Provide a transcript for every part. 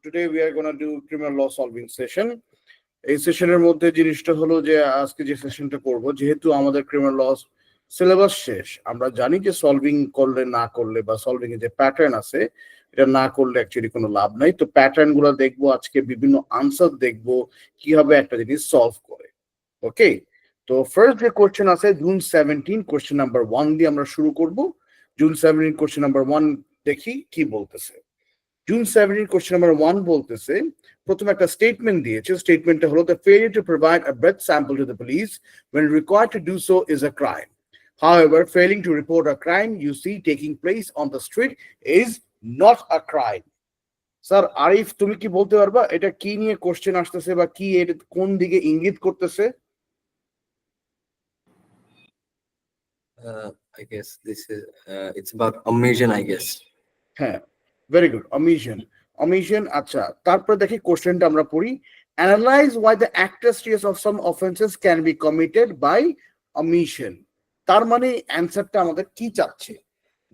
Today we are going to do criminal law solving session. এই সেশনের মধ্যে জিনিসটা হলো যে আজকে যে সেশনটা করব, যেহেতু আমাদের ক্রিমিনাল ল সিলেবাস শেষ, আমরা জানি যে সলভিং করলে না করলে বা সলভিং এর যে প্যাটার্ন আছে এটা না করলে অ্যাকচুয়ালি কোনো লাভ নাই। তো প্যাটার্ন গুলো দেখবো আজকে, বিভিন্ন আনসার দেখবো কিভাবে একটা জিনিস সলভ করে। ওকে, তো ফার্স্ট যে কোশ্চেন আছে জুন 17 কোশ্চেন নাম্বার 1 দিয়ে আমরা শুরু করব। জুন 17 কোশ্চেন নাম্বার 1 দেখি কি বলতেছে। জুন 17 কোশ্চেন নাম্বার 1 বলতেছে, প্রথমে একটা স্টেটমেন্ট দিয়েছে। স্টেটমেন্টটা হলো, the failure to provide a breath sample to the police when required to do so is a crime. However, failing to report a crime you see taking place on the street is not a crime. Sir Arif, তুমি কি বলতে পারবা এটা কি নিয়ে question আসতেছে বা কি এর কোন দিকে ইঙ্গিত করতেছে? I guess this is it's about omission, I guess. হ্যাঁ, ভেরি গুড, omission. Omission, আচ্ছা, তারপর দেখি কোশ্চেনটা আমরা পড়ি। Analyze why the actus of some offenses can be committed by omission. তার মানে অ্যানসারটা আমাদের কি চাচ্ছে,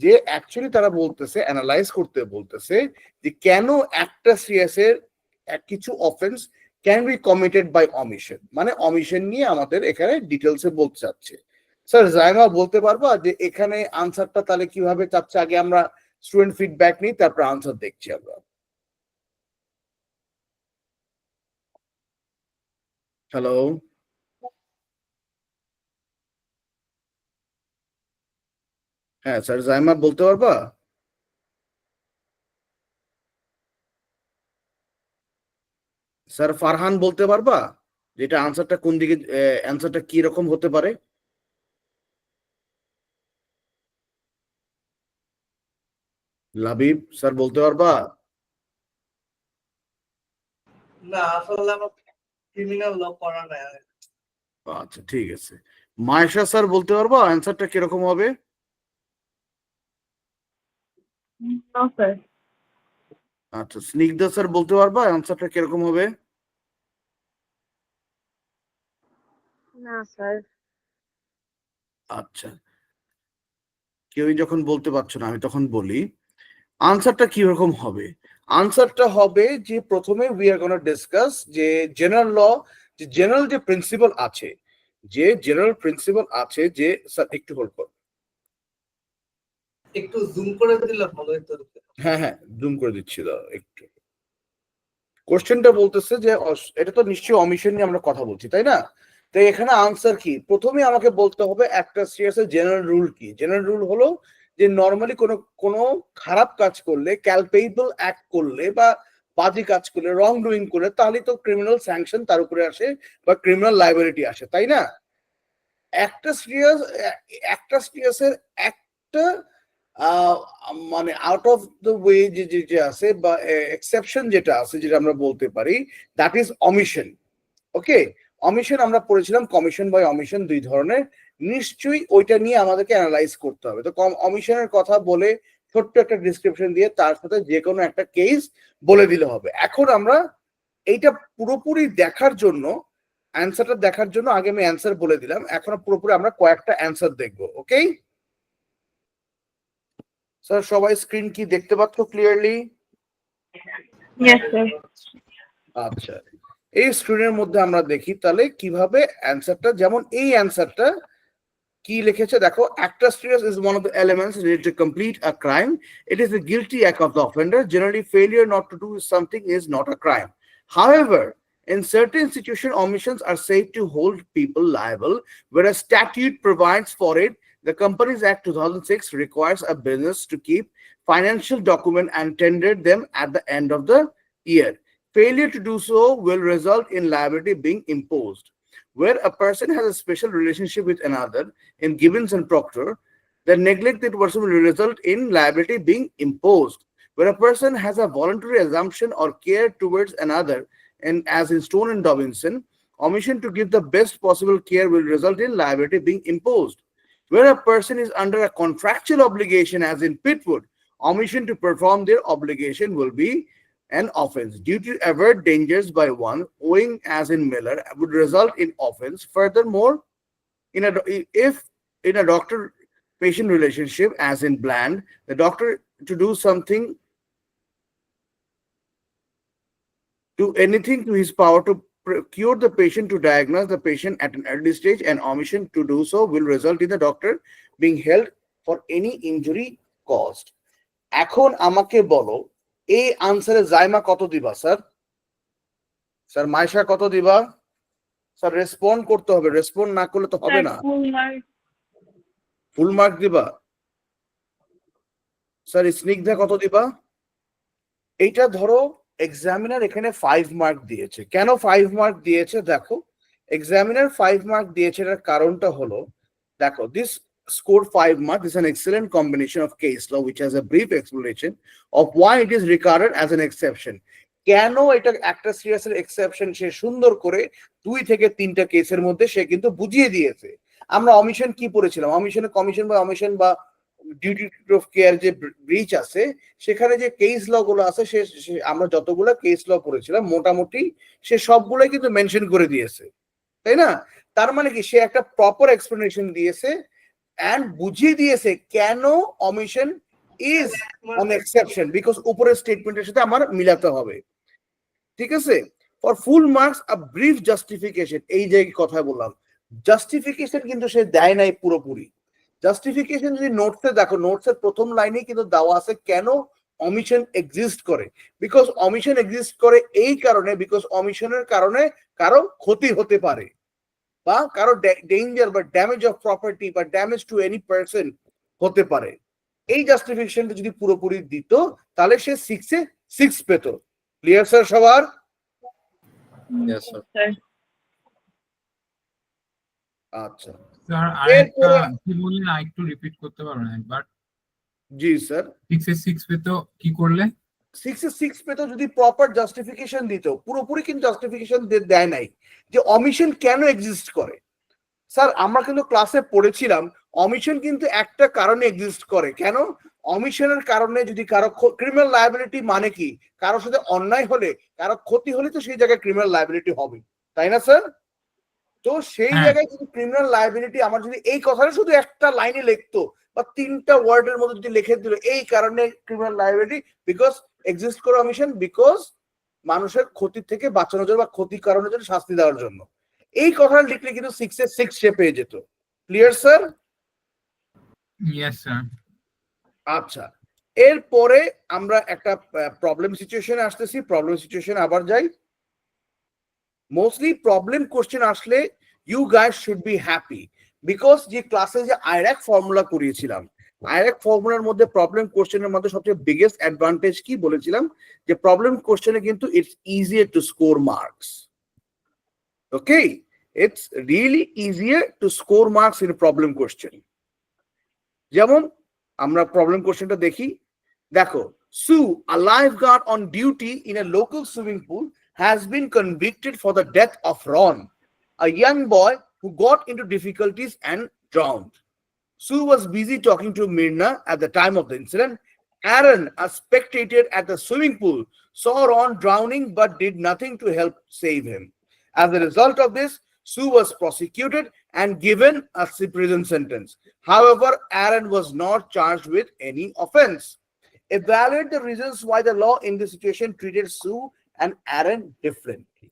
যে অ্যাকচুয়ালি তারা বলতেছে, অ্যানালাইজ করতে বলতেছে যে কেন actus এর কিছু offence can be committed by omission, মানে অমিশন নিয়ে আমাদের এখানে ডিটেলসে বলতে চাচ্ছে। স্যার জায়মা বলতে পারবা যে এখানে আনসারটা তাহলে কিভাবে চাচ্ছে? আগে আমরা স্টুডেন্ট ফিডব্যাক নিই, তারপর আনসার দেখছি আমরা। হ্যালো, হ্যাঁ স্যার জাইমা বলতে পারবা? স্যার ফারহান বলতে পারবা যেটা আনসারটা কোন দিকে, অ্যানসারটা কি রকম হতে পারে? লাবিব স্যার বলতে পারবা? না, আসলে আমার ক্রিমিনাল ল পড়া নাই। আচ্ছা ঠিক আছে। মায়েশা স্যার বলতে পারবা অ্যানসারটা কিরকম হবে? না স্যার। আচ্ছা, স্নিগ্ধা স্যার বলতে পারবা অ্যানসারটা কিরকম হবে? না স্যার। আচ্ছা, কেউই যখন বলতে পারছো না আমি তখন বলি আনসারটা কি রকম হবে। আনসারটা হবে যে প্রথমে উই আর গোনা ডিসকাস যে জেনারেল ল, যে জেনারেল যে প্রিন্সিপাল আছে, যে জেনারেল প্রিন্সিপাল আছে যে, স্যার একটু হোল্ড করো, একটু জুম করে দিলে ভালো হতো। হ্যাঁ হ্যাঁ জুম করে দিচ্ছি, দাও একটু। কোশ্চেনটা বলতেছে যে এটা তো নিশ্চয়ই অমিশন নিয়ে আমরা কথা বলছি, তাই না? তো এখানে আনসার কি, প্রথমে আমাকে বলতে হবে একটা সিরিয়াসের জেনারেল রুল কি। জেনারেল রুল হলো যে নর্মালি কোনো খারাপ কাজ করলে, ক্যালপেবল অ্যাক্ট করলে বা বাজে কাজ করলে, রং ডুইং করলে, তাহলে তো ক্রিমিনাল স্যাংশন তার উপরে আসে বা ক্রিমিনাল লাইবিলিটি আসে, তাই না? একটা সিরিয়াসের একটা মানে আউট অফ দ্য ওয়ে যে আছে বা এক্সেপশন যেটা আছে, যেটা আমরা বলতে পারি, that is omission. Okay, omission আমরা পড়েছিলাম, কমিশন বাই অমিশন দুই ধরনের, নিশ্চয়ই ওইটা নিয়ে আমাদেরকে অ্যানালাইজ করতে হবে। তো অমিশনের কথা বলে ছোট্ট একটা ডিসক্রিপশন দিয়ে তার সাথে যে কোনো একটা কেস বলে দিলে হবে। এখন আমরা এইটা পুরোপুরি দেখার জন্য, অ্যান্সারটা দেখার জন্য আগে আমি অ্যান্সার বলে দিলাম, এখন পুরোপুরি আমরা কয়েকটা অ্যান্সার দেখবো। ওকে স্যার, সবাই স্ক্রিন কি দেখতে পাচ্ছ ক্লিয়ারলি? Yes sir. আচ্ছা, এই স্ক্রিনের মধ্যে আমরা দেখি তাহলে কিভাবে অ্যান্সারটা, যেমন এই অ্যান্সারটা কি লিখেছে দেখো, actus reus is one of the elements needed to complete a crime. It is the guilty act of the offender. Generally, failure not to do something is not a crime. However, in certain situations, omissions are said to hold people liable, where a statute provides for it. The Companies Act 2006 requires a business to keep financial documents and tender them at the end of the year. Failure to do so will result in liability being imposed. Where a person has a special relationship with another, in Gibbons and Proctor, the neglected person will result in liability being imposed. Where a person has a voluntary assumption or care towards another, and as in Stone and Dobinson, omission to give the best possible care will result in liability being imposed. Where a person is under a contractual obligation, as in Pitwood, omission to perform their obligation will be an offense. Due to avert dangers by one, owing as in Miller, would result in offense. Furthermore, if in a doctor-patient relationship, as in Bland, the doctor to do something do anything to his power to cure the patient, to diagnose the patient at an early stage, and omission to do so will result in the doctor being held for any injury caused. এখন আমাকে বলো এই আনসারে জাইমা কত দিবা sir? Sir Maisha কত দিবা? Sir respond করতে হবে, রেসপন্ড না করলে তো হবে না। Full mark. ফুল মার্ক দিবা? স্যার স্নিগ্ধা কত দিবা? এইটা ধরো এক্সামিনার এখানে 5 মার্ক দিয়েছে। কেন 5 মার্ক দিয়েছে দেখো, এক্সামিনার 5 মার্ক দিয়েছে এর কারণটা হলো দেখো, this scored 5 marks is an excellent combination of case law which has a brief explanation of why it is regarded as an exception. কেন এটা একটা সিরিয়াসের এক্সেপশন সে সুন্দর করে 2 থেকে 3টা কেসের মধ্যে সে কিন্তু বুঝিয়ে দিয়েছে। আমরা অমিশন কি পড়েছিলাম? অমিশনে কমিশন বা অমিশন বা ডিউটি অফ কেয়ার যে ব্রিচ আছে সেখানে যে কেস ল গুলো আছে সে আমরা যতগুলো কেস ল পড়েছিলাম মোটামুটি সে সবগুলোই কিন্তু মেনশন করে দিয়েছে, তাই না? তার মানে কি সে একটা প্রপার এক্সপ্লেনেশন দিয়েছে এন্ড বুঝিয়ে দিয়েছে কেন omission is on exception, because উপরের স্টেটমেন্টের সাথে আমার মিলাতে হবে। ঠিক আছে? For full marks a brief justification, এই যে কথা বললাম, জাস্টিফিকেশন কিন্তু সে দেয় নাই পুরোপুরি। জাস্টিফিকেশন যদি নোটসে দেখো, নোটসের প্রথম লাইনে কিন্তু দেওয়া আছে কেন অমিশন এক্সিস্ট করে। বিকজ অমিশন এক্সিস্ট করে এই কারণে, বিকজ অমিশনের কারণে কারো ক্ষতি হতে পারে বা কারো ডেঞ্জার বা ড্যামেজ অফ প্রপার্টি বা ড্যামেজ টু এনি পারসন হতে পারে। এই জাস্টিফিকেশনটা যদি পুরোপুরি দিত তাহলে সে 6 এ 6 পেত। ক্লিয়ার স্যার সবার? Yes, sir. Sir. আচ্ছা স্যার আরেকটা কি বললেন আরেকটু রিপিট করতে পারবেন একবার? জি স্যার, 6 এ 6 পেতে কি করলে? 6 এ 6 পেত যদি প্রপার জাস্টিফিকেশন দিত। পুরোপুরি কিন্তু জাস্টিফিকেশন দেয় নাই যে অমিশন কেন এক্সিস্ট করে। স্যার আমরা কিন্তু ক্লাসে পড়েছিলাম অমিশন কিন্তু একটা কারণে এক্সিস্ট করে। কেন? অমিশনের কারণে যদি কারো ক্রিমিনাল লায়াবিলিটি মানে কি, কারোর সাথে অন্যায় হলে কারো ক্ষতি হলে তো সেই জায়গায় ক্রিমিনাল লায়াবিলিটি হবে, তাই না স্যার? তো সেই জায়গায় যদি ক্রিমিনাল লায়াবিলিটি আমার যদি এই কথাটা শুধু একটা লাইনে লিখতো বা 3টা ওয়ার্ডের মধ্যে যদি লিখে দিল এই কারণে ক্রিমিনাল লায়াবিলিটি বিকজ এক্সিস্ট করে অমিশন, বিকজ মানুষের ক্ষতি থেকে বাঁচানোর জন্য বা ক্ষতি কারণের জন্য শাস্তি দেওয়ার জন্য, এই কথাটা লিখলে কিন্তু 6 এ 6 সে পেয়ে যেত। Clear sir? Yes sir. আচ্ছা, এরপরে আমরা একটা প্রবলেম সিচুয়েশনে আসতেছি। প্রবলেম সিচুয়েশন আবার যাই। মোস্টলি প্রবলেম কোশ্চেন আসলে you guys should be happy, because যে ক্লাসে যে আইরাক ফর্মুলা করিয়েছিলাম, আইরাক ফর্মুলার মধ্যে প্রবলেম কোশ্চেনের মধ্যে সবচেয়ে বিগেস্ট অ্যাডভান্টেজ কি বলেছিলাম যে প্রবলেম কোশ্চেনে কিন্তু it's easier to score marks. Okay, it's really easier to score marks in problem question. যেমন আমরা প্রবলেম কোশ্চেনটা দেখি। দেখো, Sue a lifeguard on duty in a local swimming pool has been convicted for the death of Ron, a young boy who got into difficulties and drowned. Sue was busy talking to Myrna at the time of the incident. Aaron, a spectator at the swimming pool, saw Ron drowning but did nothing to help save him. As a result of this, Sue was prosecuted and given a prison sentence. However, Aaron was not charged with any offense. Evaluate the reasons why the law in this situation treated Sue and Aaron differently.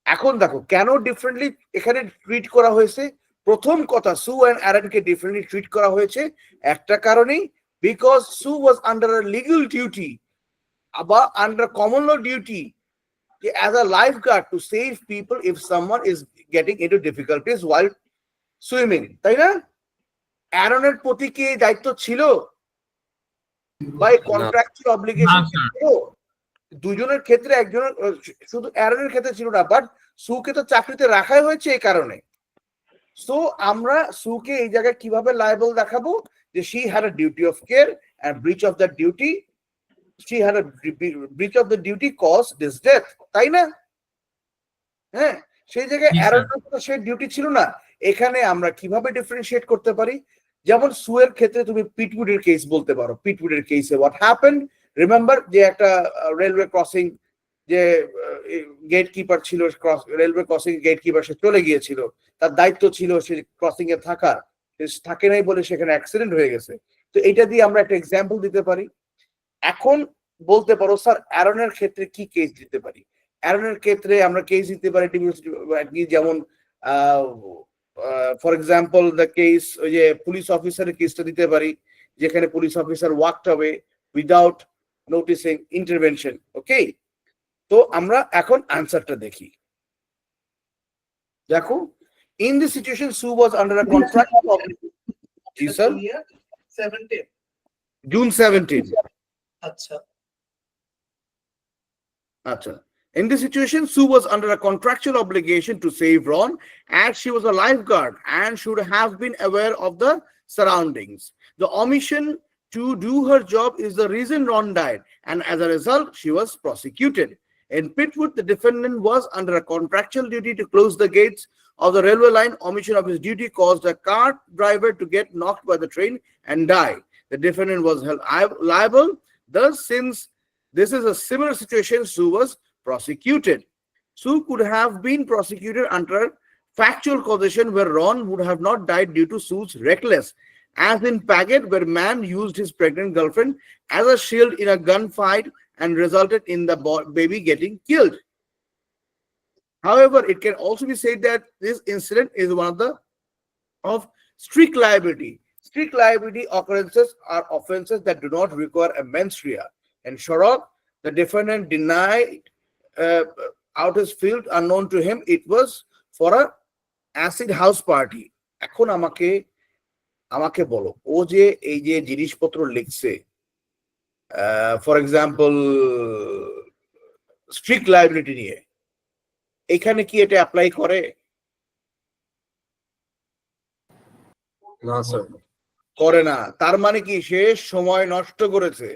এখন দেখো কেন differently এখানে treat করা হয়েছে। প্রথম কথা, Sue and Aaron কে differently treat করা হয়েছে একটা কারণেই, because Sue was under a legal duty বা under common law duty as a lifeguard to save people if someone is getting into difficulties while swimming, তাই না? অ্যারনের প্রতি কি দায়িত্ব ছিল বা কন্ট্রাক্টুয়াল অব্লিগেশন ছিল? দুজনের ক্ষেত্রে একজনের, শুধু অ্যারনের ক্ষেত্রে ছিল না, বাট সুকে তো চাকরিতে রাখাই হয়েছে এই কারণে। সো আমরা সুকে এই জায়গায় কিভাবে লায়াবল দেখাবো যে she had a duty of care and breach of the duty, she had a breach of the duty cause this death, তাই না? হ্যাঁ, সেই জায়গায় অ্যারনের তো সে ডিউটি ছিল না। এখানে আমরা কিভাবে ডিফারেন্সিয়েট করতে পারি? যেমন সুয়ের ক্ষেত্রে তুমি পিটউডের কেস বলতে পারো। পিটউডের কেসে হোয়াট হ্যাপেন্ড, রিমেম্বার যে একটা রেলওয়ে ক্রসিং যে গেট কিপার ছিল, রেলওয়ে ক্রসিং গেট কিপার সে চলে গিয়েছিল, তার দায়িত্ব ছিল সে ক্রসিং এ থাকার, থাকে নাই বলে সেখানে অ্যাক্সিডেন্ট হয়ে গেছে। তো এটা দিয়ে আমরা একটা এক্সাম্পল দিতে পারি। এখন বলতে পারো স্যার অ্যারনের ক্ষেত্রে কি কেস দিতে পারি? অ্যারনের ক্ষেত্রে আমরা কেস দিতে পারি যেমন ফর এক্সাম্পল দ্য কেস ওই যে পুলিশ অফিসারের কেসটা দিতে পারি, যেখানে police officer walked away without noticing intervention. Okay, তো আমরা এখন আনসারটা দেখি। দেখো, in this situation Sue was under a contract of G sir 17 June 17। আচ্ছা Acha. In this situation, Sue was under a contractual obligation to save Ron, as she was a lifeguard and should have been aware of the surroundings. The omission to do her job is the reason Ron died, and as a result, she was prosecuted. In Pitwood, the defendant was under a contractual duty to close the gates of the railway line. Omission of his duty caused a car driver to get knocked by the train and die. The defendant was held liable. Thus, since this is a similar situation, Sue was prosecuted. Sue could have been prosecuted under factual causation where Ron would have not died due to Sue's reckless, as in Paget, where man used his pregnant girlfriend as a shield in a gunfight and resulted in the baby getting killed. However, it can also be said that this incident is one of strict liability. Strict liability occurrences are offenses that do not require a mens rea. In Shorrock, the defendant denied out his field unknown to him. It was for a acid house party. এখন আমাকে বলো, ও যে এই যে জিনিসপত্র লিখছে, for example strict liability নিয়ে, এখানে কি এটা অ্যাপ্লাই করে? No, sir. করে না। তার মানে কি, সে সময় নষ্ট করেছে।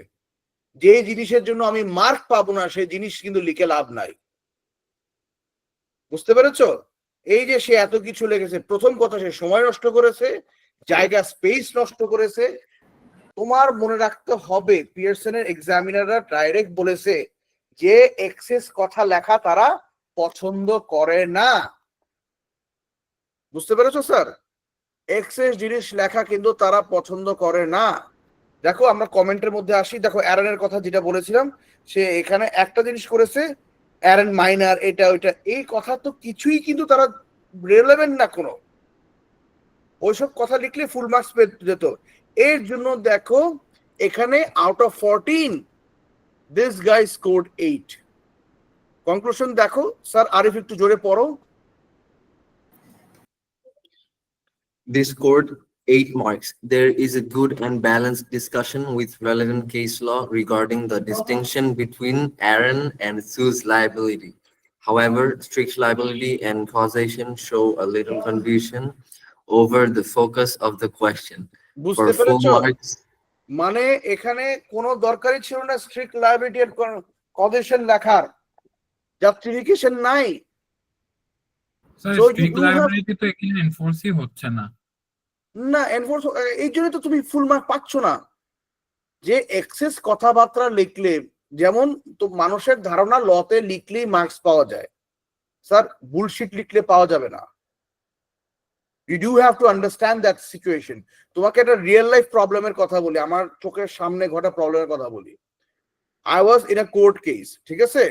যে জিনিসের জন্য আমি মার্ক পাবো না, সেই জিনিস কিন্তু লিখে লাভ নাই। বুঝতে পেরেছো? এই যে সে এত কিছু লিখেছে, প্রথম কথা সে সময় নষ্ট করেছে, জায়গা স্পেস নষ্ট করেছে। তোমার মনে রাখতে হবে, পিয়ারসনের এক্সামিনাররা ডাইরেক্ট বলেছে যে এক্সেস কথা লেখা তারা পছন্দ করে না। বুঝতে পেরেছো স্যার? এক্সেস জিনিস লেখা কিন্তু তারা পছন্দ করে না। দেখো, আমরা কমেন্টের মধ্যে আসি। দেখো, অ্যারনের কথা যেটা বলেছিলাম, সে এখানে একটা জিনিস করেছে, অ্যারন মাইনার, এটা ওইটা, এই কথা তো কিছুই কিন্তু তারা রিলেভেন্ট না কোনো। ওইসব কথা লিখলে ফুল মার্কস পেয়ে যেত। এর জন্য দেখো এখানে out of 14 this guy scored 8। Conclusion দেখো স্যার, আরিফ একটু জোরে পড়ো। They scored 8 marks. There is a good and balanced discussion with relevant case law regarding the distinction between Aaron and Sue's liability. However, strict liability and causation show a little confusion over the focus of the question. বুঝতে For full পেরেছো? marks, মানে এখানে কোনো দরকারই ছিল না strict liability এর causation লেখার, জাস্টিফিকেশন নাই। Sir So you strict do have- liability তো এখানে এনফোর্সই হচ্ছে না। না, এনফোর্স, এই জন্য তো তুমি ফুল মার্ক পাচ্ছ না। যে এক্সেস কথাবার্তা লিখলে, যেমন তো মানুষের ধারণা লতে লিখলেই মার্কস পাওয়া যায়। স্যার, বুলশিট লিখলে পাওয়া যাবে না। You do have to understand that situation. তোমাকে একটা রিয়েল লাইফ প্রবলেমের কথা বলি, আমার চোখের সামনে ঘটা প্রবলেমের কথা বলি। I was in a court case, ঠিক আছে?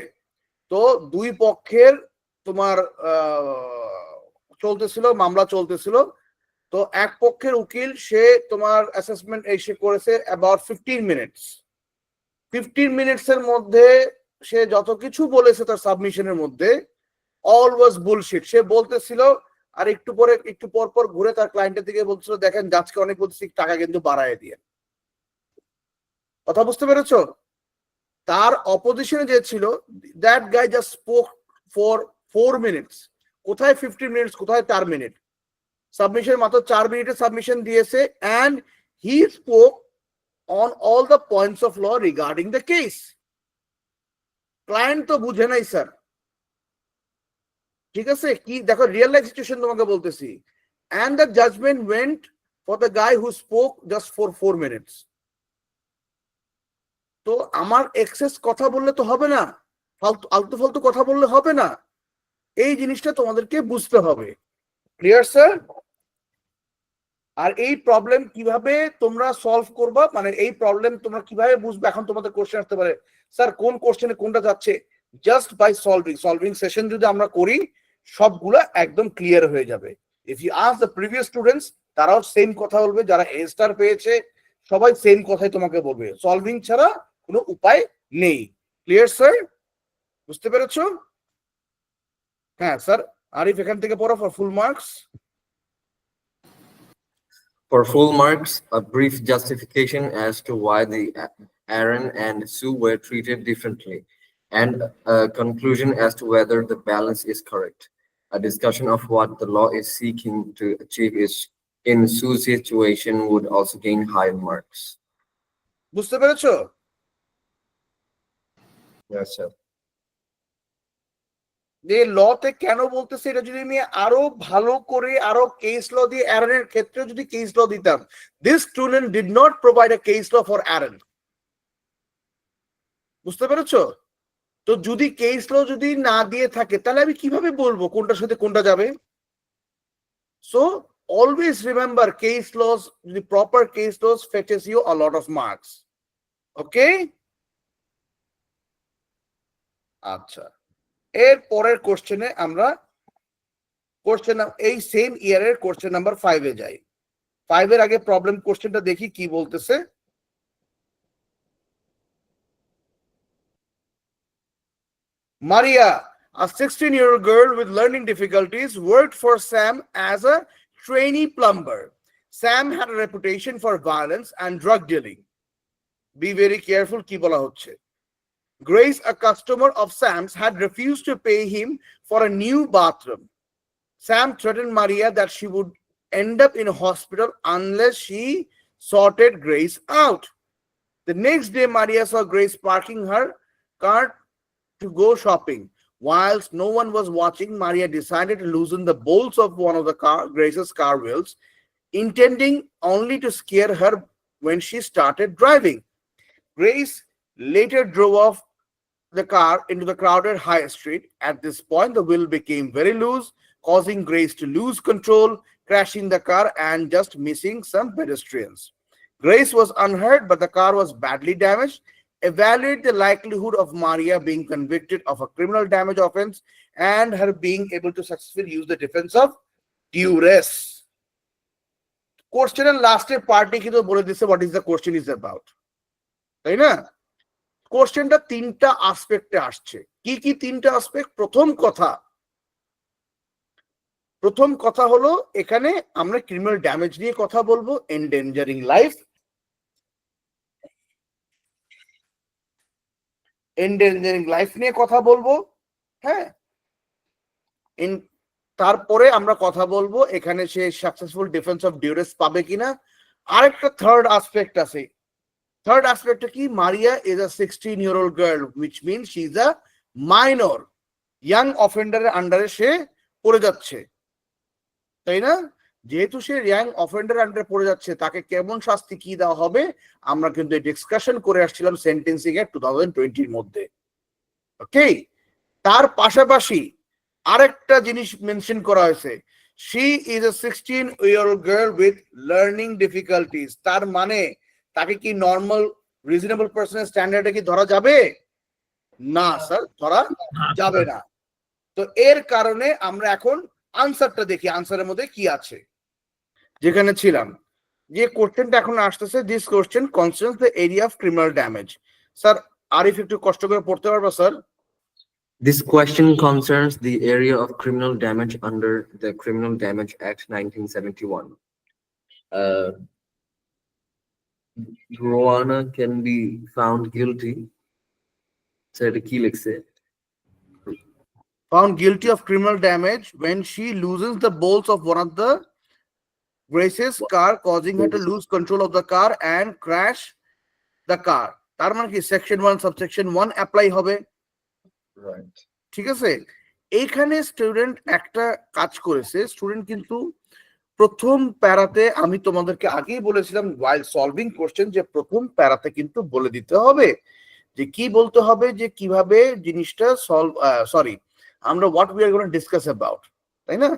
তো দুই পক্ষের তোমার চলতেছিল, মামলা চলতেছিল। তো এক পক্ষের উকিল, সে তোমার অ্যাসেসমেন্ট এসে করেছে অ্যাবাউট 15 মিনিটস। 15 মিনিটস এর মধ্যে সে যত কিছু বলেছে তার সাবমিশনের মধ্যে, অল ওয়াজ বুলশিট। সে বলতেছিল, আর একটু পর পর ঘুরে তার ক্লায়েন্টের দিকে বলছিল, দেখেন জাজকে অনেক বলতেছি, টাকা কিন্তু বাড়ায় দিয়ে। কথা বুঝতে পেরেছো? তার অপোজিশনে যে ছিল, that guy just spoke for 4 minutes. কোথায় 15 মিনিটস, কোথায় 4 মিনিট? সাবমিশন মাত্র 4 মিনিটে সাবমিশন দিয়েছে, and he spoke on all the points of law regarding the case. Client তো বুঝে নাই স্যার, ঠিক আছে? কি দেখো, রিয়েল লাইফ সিচুয়েশন তোমাকে বলতেছি। and the judgment went for the guy who spoke just for 4 minutes. তো আমার এক্সেস কথা বললে তো হবে না, আলতু ফালতু কথা বললে হবে না। এই জিনিসটা তোমাদেরকে বুঝতে হবে। Clear sir? আর এই প্রবলেম কিভাবে তোমরা সলভ করবা, মানে এই প্রবলেম তোমরা কিভাবে বুঝবে, এখন তোমাদের কোশ্চেন আসতে পারে, স্যার কোন কোশ্চেনে কোনটা যাচ্ছে। জাস্ট বাই সলভিং সেশন যদি আমরা করি সবগুলা একদম ক্লিয়ার হয়ে যাবে। If you ask the previous students, তারাও সেম কথা বলবে, যারা এ স্টার পেয়েছে সবাই সেম কথাই তোমাকে বলবে, সলভিং ছাড়া কোনো উপায় নেই। Clear sir? বুঝতে পেরেছো? হ্যাঁ স্যার, আরিফ এখান থেকে পড়ো for full marks. For full marks, a brief justification as to why the Aaron and Sue were treated differently, and a conclusion as to whether the balance is correct. A discussion of what the law is seeking to achieve is in Sue's situation would also gain high marks. বুঝতে পেরেছো? Yes, sir. যে লতে কেন বলতেছে, এটা যদি আমি আরো ভালো করে আরো কেস ল দিয়ে অ্যারনের ক্ষেত্রে যদি কেস ল দিতাম, this student did not provide a case law for Aaron. বুঝতে পেরেছো? তো যদি কেস ল যদি না দিয়ে থাকে তাহলে আমি কিভাবে বলবো কোনটার সাথে কোনটা যাবে? So always remember, case laws, যদি proper case laws fetches you a lot of marks. Okay, আচ্ছা, এর পরের কোশ্চেনে আমরা কোশ্চেন এই সেম ইয়ারের কোশ্চেন নাম্বার 5 এ যাই। 5 এর আগে প্রবলেম কোশ্চেনটা দেখি কি বলতেছে। Maria, a 16-year-old girl with learning difficulties, worked for Sam as a trainee plumber. Sam had a reputation for violence and drug dealing. Be very careful কি বলা হচ্ছে। Grace, a customer of Sam's, had refused to pay him for a new bathroom. Sam threatened Maria that she would end up in a hospital unless she sorted Grace out. The next day, Maria saw Grace parking her car to go shopping. Whilst no one was watching, Maria decided to loosen the bolts of one of the Grace's car wheels, intending only to scare her when she started driving. Grace later drove off the car into the crowded high street. At this point, the wheel became very loose, causing Grace to lose control, crashing the car and just missing some pedestrians. Grace was unhurt, but the car was badly damaged. Evaluate the likelihood of Maria being convicted of a criminal damage offense and her being able to successfully use the defense of duress. Question and last party কিন্তু বলে দিছে what is the question is about, তাই না? কোশ্চেনটা তিনটা আসপেক্টে আসছে। কি কি তিনটা আসপেক্ট? প্রথম কথা হলো এখানে আমরা ক্রিমিনাল ড্যামেজ নিয়ে কথা বলবো, এন্ডেঞ্জারিং লাইফ, নিয়ে কথা বলবো। হ্যাঁ, তারপরে আমরা কথা বলবো এখানে সে সাকসেসফুল ডিফেন্স অফ ডিউরেস পাবে কিনা। আরেকটা থার্ড আসপেক্ট আছে। থার্ড আসপেক্টটা কি? Maria is a 16-year-old girl, which means she is a minor, young অফেন্ডারের আন্ডারে সে পড়ে যাচ্ছে, তাই না? যেহেতু সে ইয়াং অফেন্ডার আন্ডারে পড়ে যাচ্ছে, তাকে কেমন শাস্তি কি দেওয়া হবে আমরা কিন্তু ডিসকাশন করে আসছিলাম সেন্টেন্সিং এর 2020 মধ্যে। ওকে, তার পাশাপাশি আরেকটা জিনিস মেনশন করা হয়েছে, she is a 16-year-old girl with learning difficulties. তার মানে তাকে কি নর্মাল রিজনেবল পার্সনের স্ট্যান্ডার্ডে কি ধরা যাবে? না স্যার, ধরা যাবে না। তো এর কারণে আমরা এখন আনসারটা দেখি, আনসারের মধ্যে কি আছে। যেখানে ছিলাম, যে কোশ্চেনটা এখন আসতেছে, this question concerns the area of criminal damage. Sir Arif একটু কষ্ট করে পড়তে পারবা sir? This question concerns the area of criminal damage under the Criminal Damage Act 1971. Rowana can be found guilty. Found guilty of criminal damage when she loosens the bolts of one of the Grace's car, causing her to lose control of the car and crash the car. তার মানে কি section 1 subsection 1 apply হবে, Right. ঠিক আছে? এইখানে student একটা কাজ করেছে। স্টুডেন্ট কিন্তু প্রথম প্যারাতে, আমি তোমাদেরকে আগেই বলেছিলাম while solving question, যে প্রথম প্যারাতে কিন্তু বলে দিতে হবে যে কি বলতে হবে, যে কিভাবে জিনিসটা আমরা what we are going to discuss about, তাই না?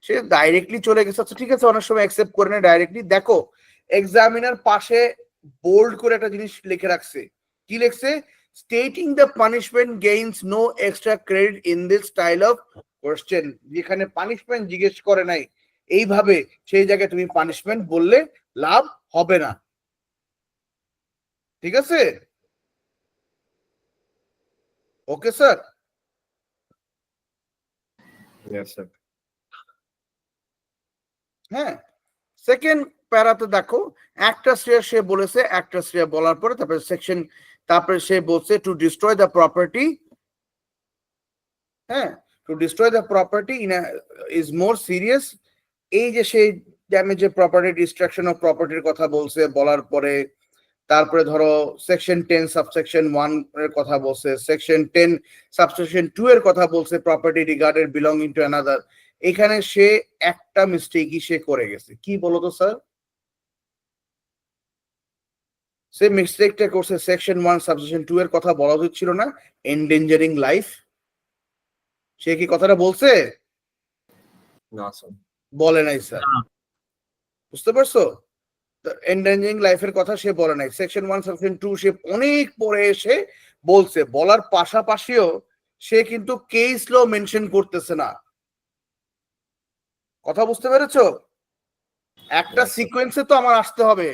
সে ডাইরেক্টলি চলে গেছে, আচ্ছা ঠিক আছে, অনেক সময় অ্যাকসেপ্ট করে না ডাইরেক্টলি। দেখো এক্সামিনার পাশে বোল্ড করে একটা জিনিস লিখে রাখছে, কি লিখছে? stating the punishment gains no extra credit in this style of question. যেখানে পানিশমেন্ট জিজ্ঞেস করে নাই এইভাবে সেই জায়গায় তুমি পানিশমেন্ট বললে লাভ হবে না, ঠিক আছে? Okay sir? Yes, sir. হ্যাঁ, সেকেন্ড প্যারাতে দেখো একটা শ্রেয়া সে বলেছে, একটা শ্রেয়া বলার পরে তারপরে সেকশন, তারপরে সে বলছে টু ডিস্ট্রয় দ্য প্রপার্টি, হ্যাঁ, to destroy the property in is more serious. এই যে সেই ড্যামেজের প্রপার্টি, ডিস্ট্রাকশন অফ প্রপার্টির কথা বলছে, বলার পরে তারপরে ধরো সেকশন 10 সাবসেকশন 1 এর কথা বলছে, সেকশন 10 সাবসেকশন 2 এর কথা বলছে, property regarded belonging to another. এখানে সে একটা মিস্টেকই সে করে গেছে, কি বলতো স্যার? সে মিস্টেকটা করছে সেকশন 1 সাবসেকশন 2 এর কথা বলা উচিত ছিল না, এন্ডেঞ্জারিং লাইফ। সে কি কথাটা বলছে? No, sir. বলে নাই স্যার, বুঝতে পারছো? এন্ডেঞ্জারিং লাইফের কথা সে বলে নাই। সেকশন 1 সেকশন 2 সে অনেক পরে এসে বলছে, বলার পাশাপাশিও সে কিন্তু কেস ল মেনশন করতেছে না। কথা বুঝতে পেরেছো? একটা Yes, sir. সিকোয়েন্সে তো আমার আসতে হবে,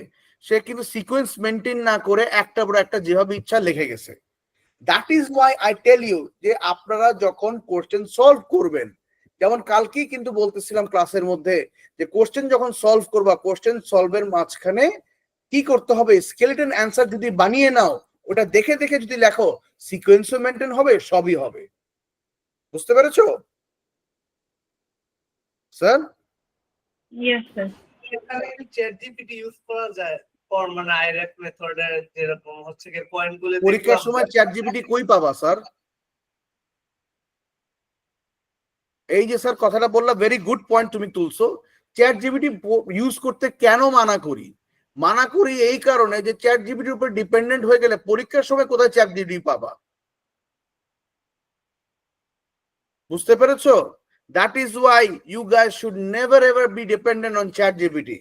সে কিন্তু সিকোয়েন্স মেনটেন না করে একটা পর একটা যেভাবে ইচ্ছা লিখে গেছে। That is why I tell you যে আপনারা যখন কোশ্চেন সলভ করবেন, যেমন কালকেই কিন্তু বলতেছিলাম ক্লাসের মধ্যে যে কোশ্চেন যখন সলভ করবা, কোশ্চেন সলভের মাঝখানে কি করতে হবে, স্কেলেটন অ্যান্সার যদি বানিয়ে নাও, ওটা দেখে দেখে যদি লেখো, সিকোয়েন্সও মেনটেন হবে, সবই হবে। বুঝতে পেরেছো স্যার? Yes, sir. এখানে চ্যাট জিপিটি ইউজ করা যায় মানে আইরেক মেথডের, যেরকম হচ্ছে কি পয়েন্ট গুলো পরীক্ষার সময় চ্যাট জিপিটি কই পাবা স্যার? এই যে স্যার কথাটা বললা, ভেরি গুড পয়েন্ট তুমি তুলছো। চ্যাট জিপিটি ইউজ করতে কেন মানা করি? মানা করি এই কারণে যে চ্যাট জিপিটির উপর ডিপেন্ডেন্ট হয়ে গেলে পরীক্ষার সময় কোথায় চ্যাট জিপিটি পাবা? বুঝতে পেরেছো? That is why you guys should never ever be dependent on chat GPT.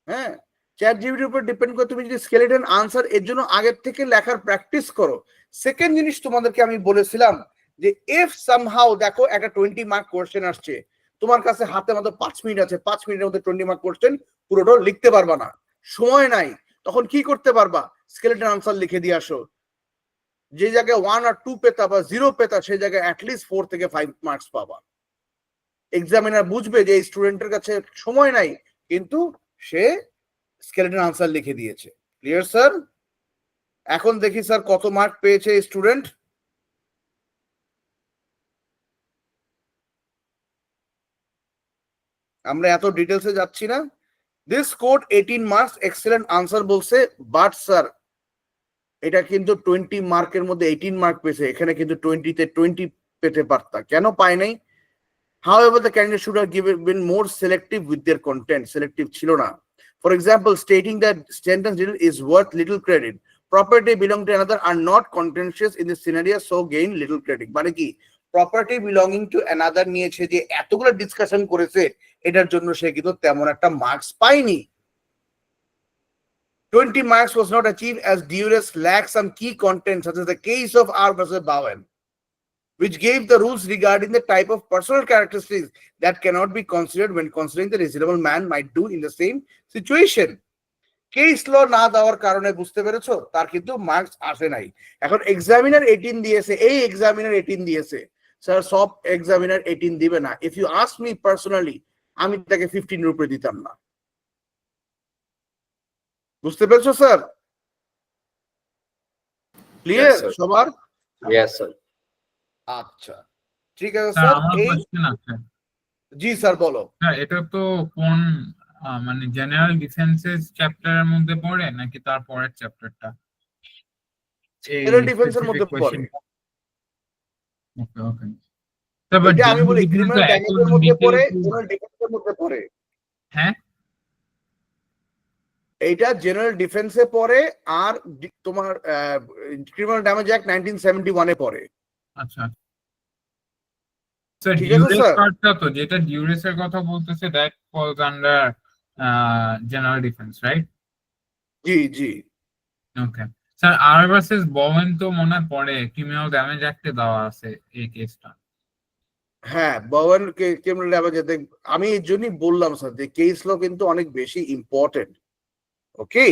হ্যাঁ, চ্যাট জিপিটির উপর ডিপেন্ড করে তুমি যদি স্কেলেটন আনসার এর জন্য আগের থেকে লেখার প্র্যাকটিস করো। সেকেন্ড জিনিস তোমাদেরকে আমি বলেছিলাম যে ইফ সামহাউ দেখো একটা 20 মার্ক কোশ্চেন আসছে, তোমার কাছে হাতে মাত্র 5 মিনিট আছে, 5 মিনিটের মধ্যে 20 মার্ক কোশ্চেন পুরোটা লিখতে পারবা না, সময় নাই, তখন কি করতে পারবা? স্কেলেটন আনসার লিখে দিয়ে আসো। যে জায়গায় 1 আর 2 পেতা বা 0 পেতা, সেই জায়গায় অ্যাটলিস্ট 4 থেকে 5 মার্কস পাবা। এক্সামিনার বুঝবে যে এই স্টুডেন্টের কাছে সময় নাই, কিন্তু সে স্কেলেটন আনসার লিখে দিয়েছে। Clear sir? এখন দেখি স্যার কত মার্ক পেয়েছে স্টুডেন্ট। আমরা এত ডিটেলসে যাচ্ছি না। This scored 18 marks, excellent answer বলছে, বাট স্যার এটা কিন্তু 20 মার্কের মধ্যে 18 মার্ক পেয়েছে, এখানে কিন্তু 20 তে 20 পেতে পারতা, কেন পায় নাই? However, the candidate should have been more selective with their content. Selective ছিল না। For example, stating that sentence is worth little credit, property belonging to another are not contentious in this scenario, so gain little credit. মানে কি, property belonging to another নিয়েছে যে এতগুলো discussion করেছে, এটার জন্য সে কিন্তু তেমন একটা মার্কস পায়নি। 20 marks was not achieved as Duras lacked some key content, such as the case of R versus Bowen, which gave the rules regarding the type of personal characteristics that cannot be considered when considering the reasonable man might do in the same situation. Case law না দেওয়ার কারণে, বুঝতে পেরেছো, তার কিন্তু marks আসে নাই। এখন এক্সামিনার 18 দিয়েছে, এই এক্সামিনার 18 দিয়েছে, স্যার সব এক্সামিনার 18 দিবে না। If you ask me personally, আমি তাকে 15 এর উপরে দিতাম না। বুঝতে পেরেছো স্যার? Clear Yes, sir. সবার? Yes, sir. আচ্ছা, ঠিক আছে স্যার স্যার। আমার এই কোশ্চেন আছে। জি স্যার বলো। স্যার এটা তো কোন মানে জেনারেল ডিফেন্সেস চ্যাপ্টারের মধ্যে পড়ে নাকি তার পরের চ্যাপ্টারটা? জেনারেল ডিফেন্সের মধ্যে পড়ে। ওকে ওকে। স্যার বাট এটা আমি বলি জেনারেল ক্রিমিনাল ড্যামেজের মধ্যে পড়ে, জেনারেল ডিফেন্সের মধ্যে পড়ে। হ্যাঁ, এইটা জেনারেল ডিফেন্সে পড়ে, আর তোমার ক্রিমিনাল ড্যামেজ অ্যাক্ট 1971 এ পড়ে। আচ্ছা স্যার, ঠিক আছে ডিউরেস স্যার? পার্টটা তো যেটা ডিউরেসের কথা বলতেছে that falls under general defence, right? জি জি ওকে স্যার আর ভার্সেস বোয়েন তো মনে পড়ে ক্রিমিনাল ড্যামেজ অ্যাক্টে দেওয়া আছে এই কেসটা। হ্যাঁ, বাওয়ান ক্রিমিনাল ড্যামেজ, আমি এই জন্যই বললাম স্যার যে কেস ল কিন্তু অনেক বেশি ইম্পর্টেন্ট। ওকে,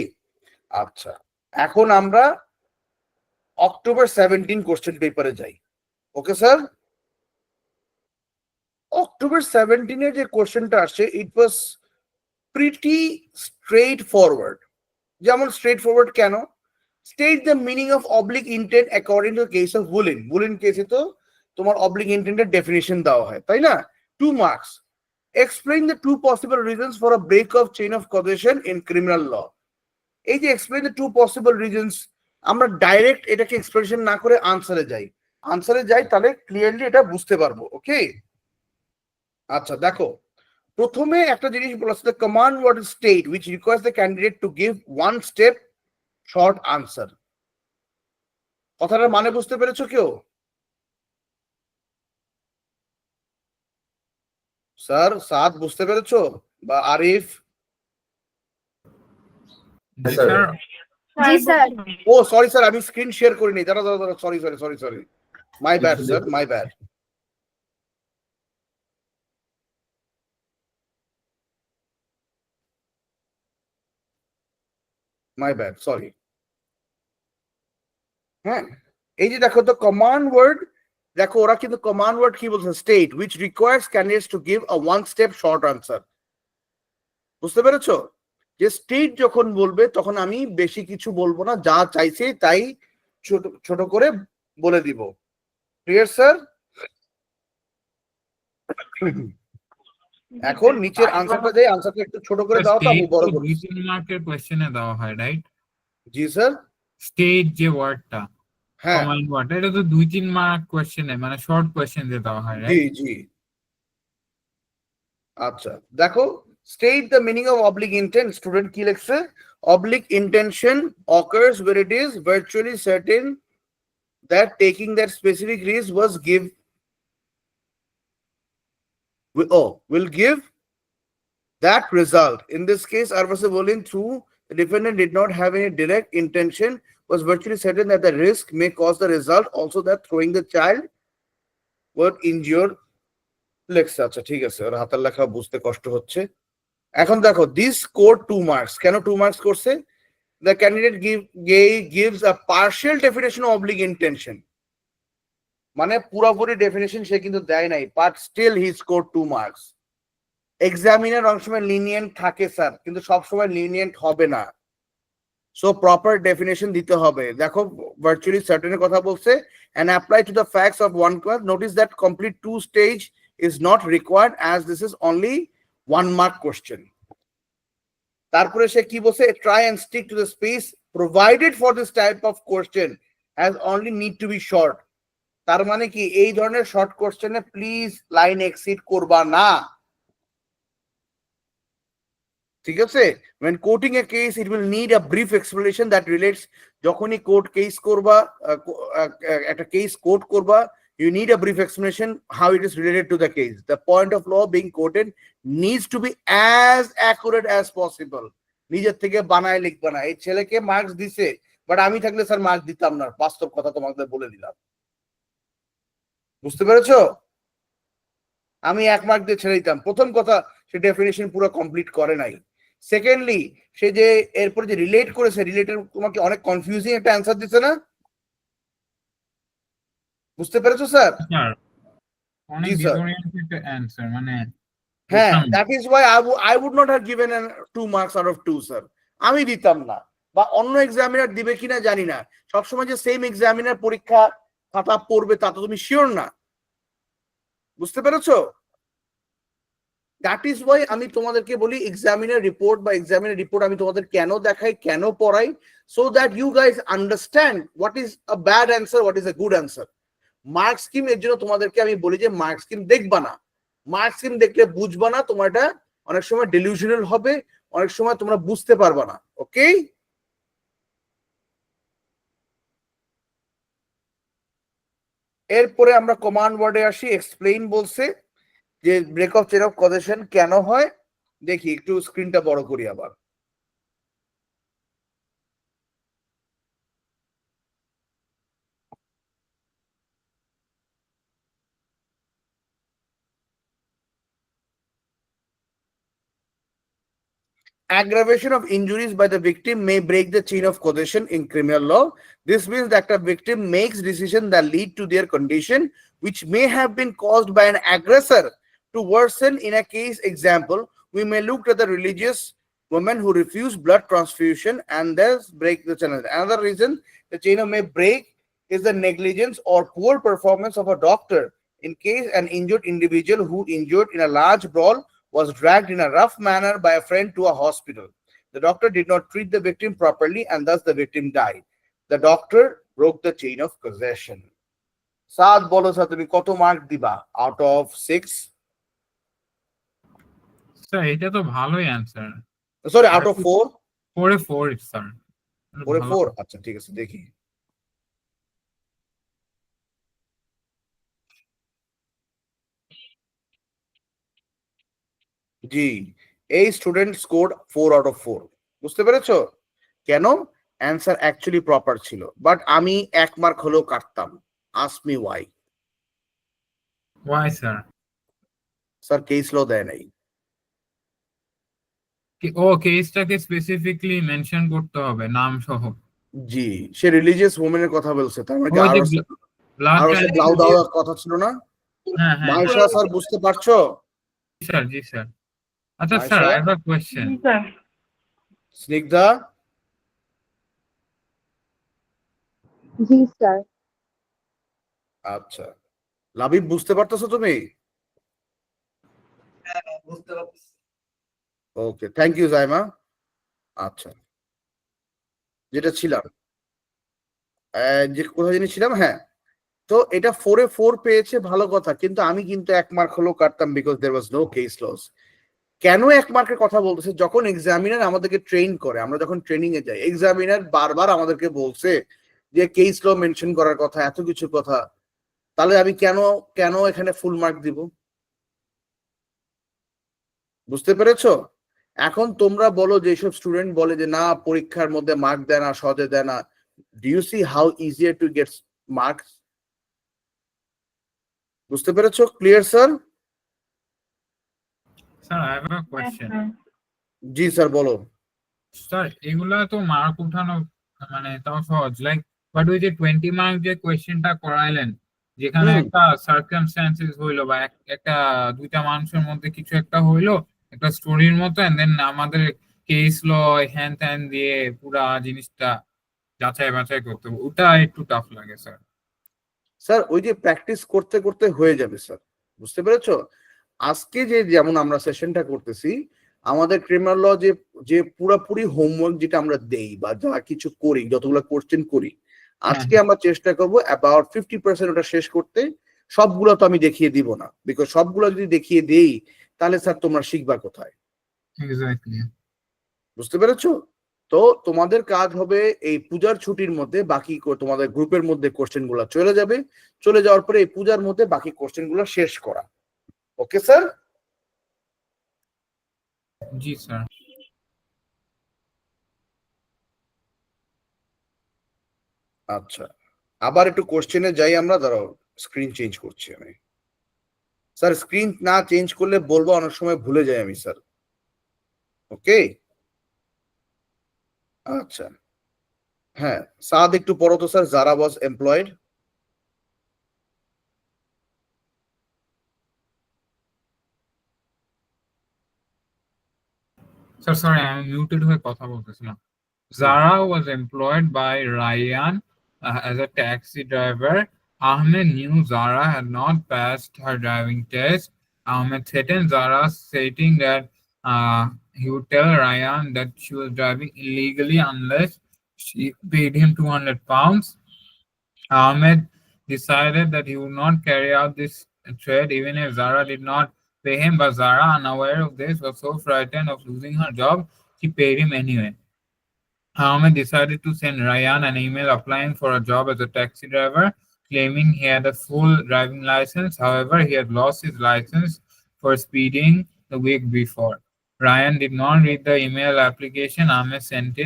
আচ্ছা, এখন আমরা অক্টোবর 17 কোশ্চেন পেপারে যাই। ওকে স্যার, অক্টোবর 17 যে কোশ্চেনটা আসছে, ইট ওয়াজ প্রিটি স্ট্রেট ফরওয়ার্ড। যেমন স্ট্রেট ফরওয়ার্ড কেন? State the meaning of oblique intent according to case of boolean. Boolean কেসে তো তোমার অবলিক ইন্টেন্টের ডেফিনেশন দেওয়া হয়, তাই না? 2 marks. Explain the 2 possible reasons for a break of chain of causation in criminal law. এই যে এক্সপ্লেইন দ্য 2 পসিবল রিজনস, আমরা ডাইরেক্ট এটাকে এক্সপ্লেনেশন না করে আনসারে যাই, তাহলে ক্লিয়ারলি এটা বুঝতে পারবো। ওকে, আচ্ছা দেখো, প্রথমে একটা জিনিস বলা আছে, command word state which requires the candidate to give 1 step short answer. কথাটার মানে বুঝতে পেরেছো কেউ? স্যার সাদ বুঝতে পেরেছো? বা আরিফ? জি স্যার। স্যার। জি স্যার। ও সরি স্যার, আমি স্ক্রিন শেয়ার করিনি, দাঁড়া, sorry, my bad sir, my bad. Sorry. হ্যাঁ, এই যে দেখো তো কমান্ড ওয়ার্ড, দেখো ওরা কিন্তু কমান্ড ওয়ার্ড কি বলছে, state which requires candidates to give a 1 step short answer. বুঝতে পেরেছো? যে স্টেট যখন বলবে তখন আমি বেশি কিছু বলবো না, যা চাইছে তাই ছোট ছোট করে বলে দিব। Clear sir? এখন নিচের আনসারটা দেই, আনসারটা একটু ছোট করে দাও তো, আমি স্টেট বড় তো করছি। 2-3 মার্কের কোশ্চেনে দেওয়া হয় রাইট? জি স্যার। স্টেট যে ওয়ার্ডটা হ্যাঁ কমান্ড ওয়ার্ড, এটা তো 2-3 মার্ক কোশ্চেনে মানে শর্ট কোশ্চেন দিয়ে দেওয়া হয় জি রাইট? জি আচ্ছা দেখো, state the meaning of oblique intent. Student কি লিখছে? Oblique intention occurs where it is virtually certain that taking that specific risk will give that result. In this case, Arvasa Bolin, through the defendant did not have any direct intention, was virtually certain that the risk may cause the result, also that throwing the child would injure. লেখছে, আচ্ছা ঠিক আছে, ওর হাতের লেখা বুঝতে কষ্ট হচ্ছে। এখন দেখো, দিস স্কোর 2 মার্কস। কেন 2 মার্কস করছে? The candidate gives a partial definition of oblique intention, মানে পুরোপুরি ডেফিনেশন সে কিন্তু দেয় নাই, but still he score 2 marks. Examiner অনেক সময় লিনিয়েন্ট থাকে স্যার, কিন্তু সব সময় লিনিয়েন্ট হবে না, সো প্রপার ডেফিনেশন দিতে হবে। দেখো ভার্চুয়ালি সার্টেনের কথা বলছে, and apply to the facts of one class. Notice that complete 2 stage is not required as this is only 1 mark question. তারপরে সে কি বলছে, try and stick to the space provided for this type of question as only need to be short. তার মানে কি, এই ধরনের short কোশ্চেনে please line exceed করবা না, ঠিক আছে? when quoting a case it will need a brief explanation that relates. যখনই কোর্ট কেস করবা, একটা কেস কোট করবা, you need a brief explanation how it is related to the case. The point of law being quoted needs to be as accurate as possible. নিজের থেকে বানায় লিখবা না। এই ছেলেকে মার্কস দিছে, বাট আমি থাকলে স্যার মার্কস দিতাম না, বাস্তব কথা তোমাদের বলে দিলাম। বুঝতে পেরেছো? আমি 1 মার্ক দিয়ে ছেড়ে দিতাম। প্রথম কথা, সে ডেফিনেশন পুরো কমপ্লিট করে নাই। সেকেন্ডলি, সে যে এরপর যে রিলেট করেছে, রিলেটের তোমাকে অনেক কনফিউজিং একটা অ্যান্সার দিছে না? বুঝতে পেরেছো স্যার? স্যার অনেক জি স্যার। ডিসওরিয়েন্টেড অ্যানসার মানে হ্যাঁ, বুঝলাম না। That is Y I would not have given an 2 marks out of 2 sir. আমি দিতাম না, বা অন্য এক্সামিনার দিবে কিনা জানি না। সবসময় যে সেম এক্সামিনার পরীক্ষা খাতা পড়বে তা তো তুমি শিওর না। বুঝতে পেরেছো? দ্যাট ইজ ওয়াই আমি তোমাদেরকে বলি, এক্সামিনার রিপোর্ট আমি তোমাদের কেন দেখাই, কেন পড়াই, so that you guys understand what is a bad answer, what is a good answer. Mark scheme এর জন্য তোমাদেরকে আমি বলি যে মার্ক স্কিম দেখবা না। মার্ক স্কিম দেখলে বুঝবা না, তোমার এটা অনেক সময় ডেলিউশনাল হবে, অনেক সময় তোমরা বুঝতে পারবা না। ওকে, এরপরে আমরা কমান্ড ওয়ার্ডে আসি। এক্সপ্লেইন বলছে যে break of chain of causation কেন হয়। দেখি একটু স্ক্রিনটা বড় করি আবার। aggravation of injuries by the victim may break the chain of causation in criminal law. This means that a victim makes decisions that lead to their condition, which may have been caused by an aggressor to worsen. In a case example, we may look at the religious women who refuse blood transfusion and thus break the chain. Another reason the chain may break is the negligence or poor performance of a doctor. In case an injured individual who injured in a large brawl was dragged in a rough manner by a friend to a hospital. The doctor did not treat the victim properly and thus the victim died. The doctor broke the chain of causation. সাদ বলো sir তুমি কত mark দিবা out of 6? Sir এটা তো ভালোই answer. Sorry out of 4? 4 A 4 sir. 4 এ 4? আচ্ছা ঠিক আছে দেখি। জি, এই স্টুডেন্ট স্কোরড 4 আউট অফ 4। বুঝতে পেরেছো কেন? অ্যান্সার অ্যাকচুয়ালি প্রপার ছিল, বাট আমি 1 মার্ক হলেও কাটতাম। Ask me why. Why sir? Sir case law দেয় নাই। ও কেসটাকে স্পেসিফিকলি মেনশন করতে হবে নাম সহ। জি, সে রিলিজিয়াস ওমেনের কথা বলছে, তার মানে কি ওই যে আরো সে ব্লাউ দেওয়ার কথা ছিল না? হ্যাঁ হ্যাঁ মাইশা স্যার বুঝতে পারছো? স্যার, জি স্যার। আচ্ছা Maisha? Sir, I have a question. জি স্যার। স্নিগ্ধা? জি স্যার। আচ্ছা, লাবিব বুঝতে পারতেছো তুমি? হ্যাঁ, বুঝতে পারছি। ওকে, থ্যাংক ইউ জাইমা। আচ্ছা, যেটা ছিলাম যে কোথায় জানি ছিলাম, হ্যাঁ, তো এটা 4 এ 4 পেয়েছে, ভালো কথা, কিন্তু আমি কিন্তু 1 মার্ক হলেও কাটতাম because there was no case laws. কেন 1 মার্কের কথা বলতেছে? যখন এক্সামিনার আমাদেরকে ট্রেন করে, আমরা যখন ট্রেনিং এ যাই, এক্সামিনার বারবার আমাদেরকে বলছে যে কেস ল মেনশন করার কথা, এত কিছু কথা, তাহলে আমি কেন এখানে ফুল মার্ক দিব? বুঝতে পেরেছো? এখন তোমরা বলো, যে সব স্টুডেন্ট বলে যে না পরীক্ষার মধ্যে মার্ক দেয় না, সহজে দেয় না, do you see how easier to get marks? বুঝতে পেরেছো? Clear sir? Sir, I have a question. জি স্যার বলো। স্যার এগুলা তো মার্ক উঠানো মানে তাও সহজ, লাইক বাট ওই যে 20 মার্ক যে কোয়েশ্চেনটা করাইলেন, যেখানে একটা সার্কামস্ট্যান্সেস হইলো বা একটা দুইটা মানুষের মধ্যে কিছু একটা হইলো, একটা স্টোরির মতো, এন্ড দেন আমাদের কেস ল হ্যান ত্যান দিয়ে পুরা জিনিসটা যাচাই বাছাই করতে হবে, ওটা একটু টাফ লাগে স্যার। স্যার ওই যে প্র্যাকটিস করতে করতে হয়ে যাবে স্যার, বুঝতে পেরেছো? আজকে যে যেমন আমরা সেশনটা করতেছি, আমাদের ক্রিমিনাল ল যে পুরোপুরি হোমওয়ার্ক যেটা আমরা দেই বা যা কিছু করি, যতগুলো কোশ্চেন করি, আজকে আমরা চেষ্টা করব অ্যাবাউট 50% ওটা শেষ করতে। সবগুলো তো আমি দেখিয়ে দিব না, বিকজ সবগুলো যদি দেখিয়ে দেই তাহলে স্যার তোমরা শিখবা কোথায়? এক্স্যাক্টলি। বুঝতে পেরেছো? তো তোমাদের কাজ হবে এই পূজার ছুটির মধ্যে বাকি তোমাদের গ্রুপের মধ্যে কোশ্চেন গুলো চলে যাবে, চলে যাওয়ার পরে এই পূজার মধ্যে বাকি কোশ্চেন গুলো শেষ করা। Okay sir? জি স্যার। আচ্ছা, আবার একটু কোশ্চেনে যাই আমরা, দাঁড়াও স্ক্রিন চেঞ্জ করছি আমি। স্যার স্ক্রিন না চেঞ্জ করলে বলবো, অনেক সময় ভুলে যাই আমি স্যার। ওকে, আচ্ছা, হ্যাঁ সাদ একটু পড়ো তো স্যার। জারা ওয়াজ এমপ্লয়েড। স্যার সরি, আমি মিউটেড হয়ে কথা বলতেছিলাম। Zara was employed by Ryan as a taxi driver. Ahmed knew Zara had not passed her driving test. Ahmed threatened Zara, stating that he would tell Ryan that she was driving illegally unless she paid him £200. Ahmed decided that he would not carry out this threat even if Zara did not pay him, but Zara, unaware of this, was so frightened of losing her job, she paid him anyway. Ahmed decided to send Ryan an email applying for a job as a taxi driver, claiming he had a full driving license. However, he had lost his license for speeding the week before. Ryan did not read the email application Ahmed sent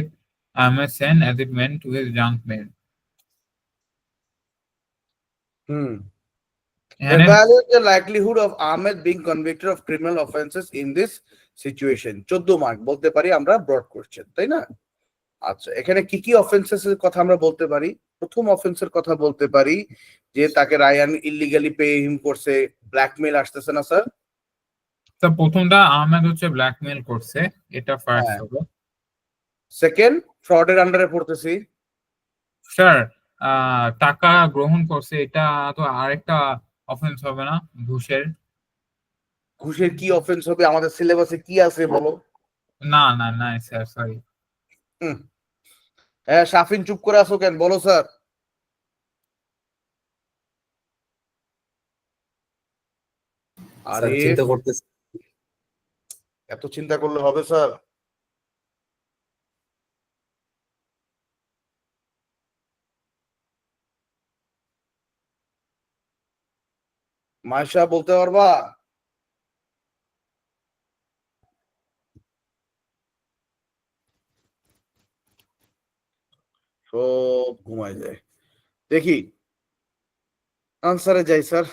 as it went to his junk mail. Evaluate the likelihood of Ahmed being convicted of criminal offenses in this situation 14 mark বলতে পারি আমরা broad question, তাই না? আচ্ছা, এখানে কি কি offences এর কথা আমরা বলতে পারি? প্রথম অফেন্সের কথা বলতে পারি যে তাকে রায়ান ইলিগালি পে হিম করছে, ব্ল্যাকমেল আসতেছে না স্যার? তো প্রথমটা আহমেদ হচ্ছে ব্ল্যাকমেল করছে, এটা ফার্স্ট হ্যাঁ। হবে। সেকেন্ড, ফ্রডের আন্ডারে পড়তেছি। স্যার টাকা গ্রহণ করছে, এটা তো আরেকটা অফেন্স হবে না, ঘুষের? ঘুষের কি অফেন্স হবে? আমাদের সিলেবাসে কি আছে বলো? না না না স্যার, সরি। হ্যাঁ, শাফিন চুপ করে আছো কেন, বলো স্যার। স্যার আরে চিন্তা করতেছি। এত চিন্তা করলে হবে স্যার? মায়েশা বলতে পারবা? সব ঘুমায় যায়। দেখি আনসারে যাই স্যার।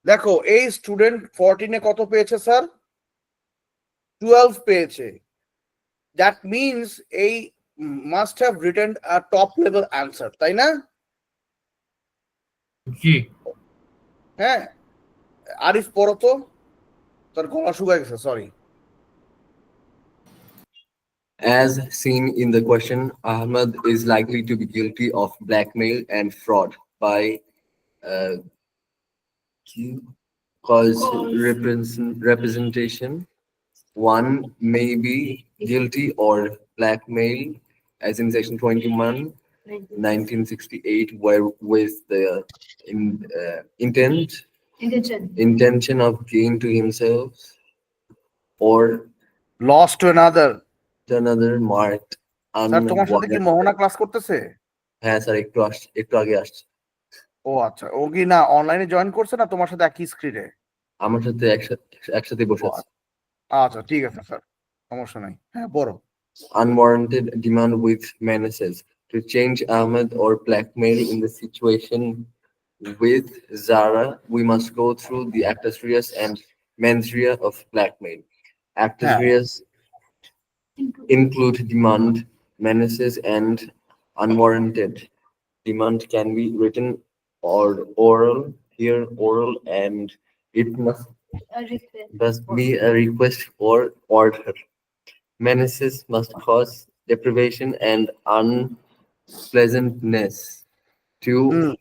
দেখো, এই স্টুডেন্ট 14 এ কত পেয়েছে স্যার? 12 পেয়েছে। দ্যাট মিনস এই must have written a top level answer, তাই না? জি। হ্যাঁ, আরিফ পড়ো তো, তার গলা শুকায় গেছে, sorry. As seen in the question, Ahmad is likely to be guilty of blackmail and fraud by cause representation. One may be guilty or blackmail, as in section 21, 1968, where with the intention of gain to himself or loss to another. to another marked sir তোমার সাথে কি unwarranted. মোহনা class করতেছে? হ্যাঁ sir, একটু আগে আসছে। ও আচ্ছা, ও কি না অনলাইনে জয়েন করছে না তোমার সাথে একই স্ক্রিনে? আমার সাথে একসাথে বসে আছে। আচ্ছা ঠিক আছে স্যার, সমস্যা নাই, হ্যাঁ বড়। Unwarranted demand with menaces to change Ahmed or blackmail in the situation with Zara. We must go through the actus reus and mens rea of blackmail. Actus হ্যাঁ। reus include demand, menaces, and unwarranted. Demand can be written or oral, here oral, and it must be a request or order. Menaces must cause deprivation and unpleasantness to hmm.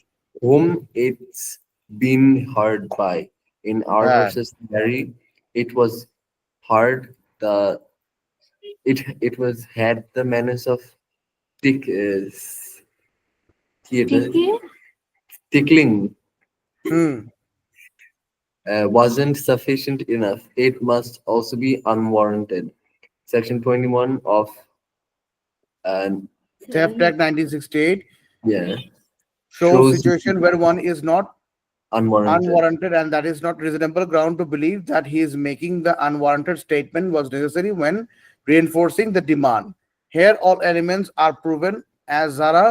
whom it's been heard by. In R হ্যাঁ। versus Mary, it was hard. It was had the menace of tick, tickling hmm. wasn't sufficient enough. It must also be unwarranted. Section 21 of Theft Act 1968 yeah shows shows situation where one is not unwarranted. unwarranted and that is not reasonable ground to believe that he is making the unwarranted statement was necessary when reinforcing the demand. Here all elements are proven as Zara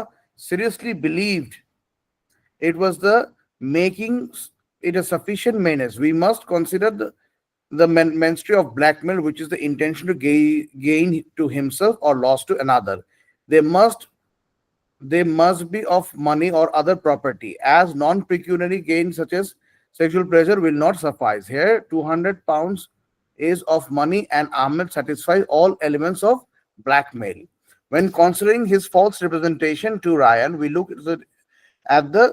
seriously believed it was the making it a sufficient menace. We must consider the menstruy of blackmail, which is the intention to gain to himself or loss to another. They must be of money or other property, as non-pecuniary gain such as sexual pleasure will not suffice. Here 200 pounds is of money and Ahmed satisfies all elements of blackmail. When considering his false representation to Ryan, we look at the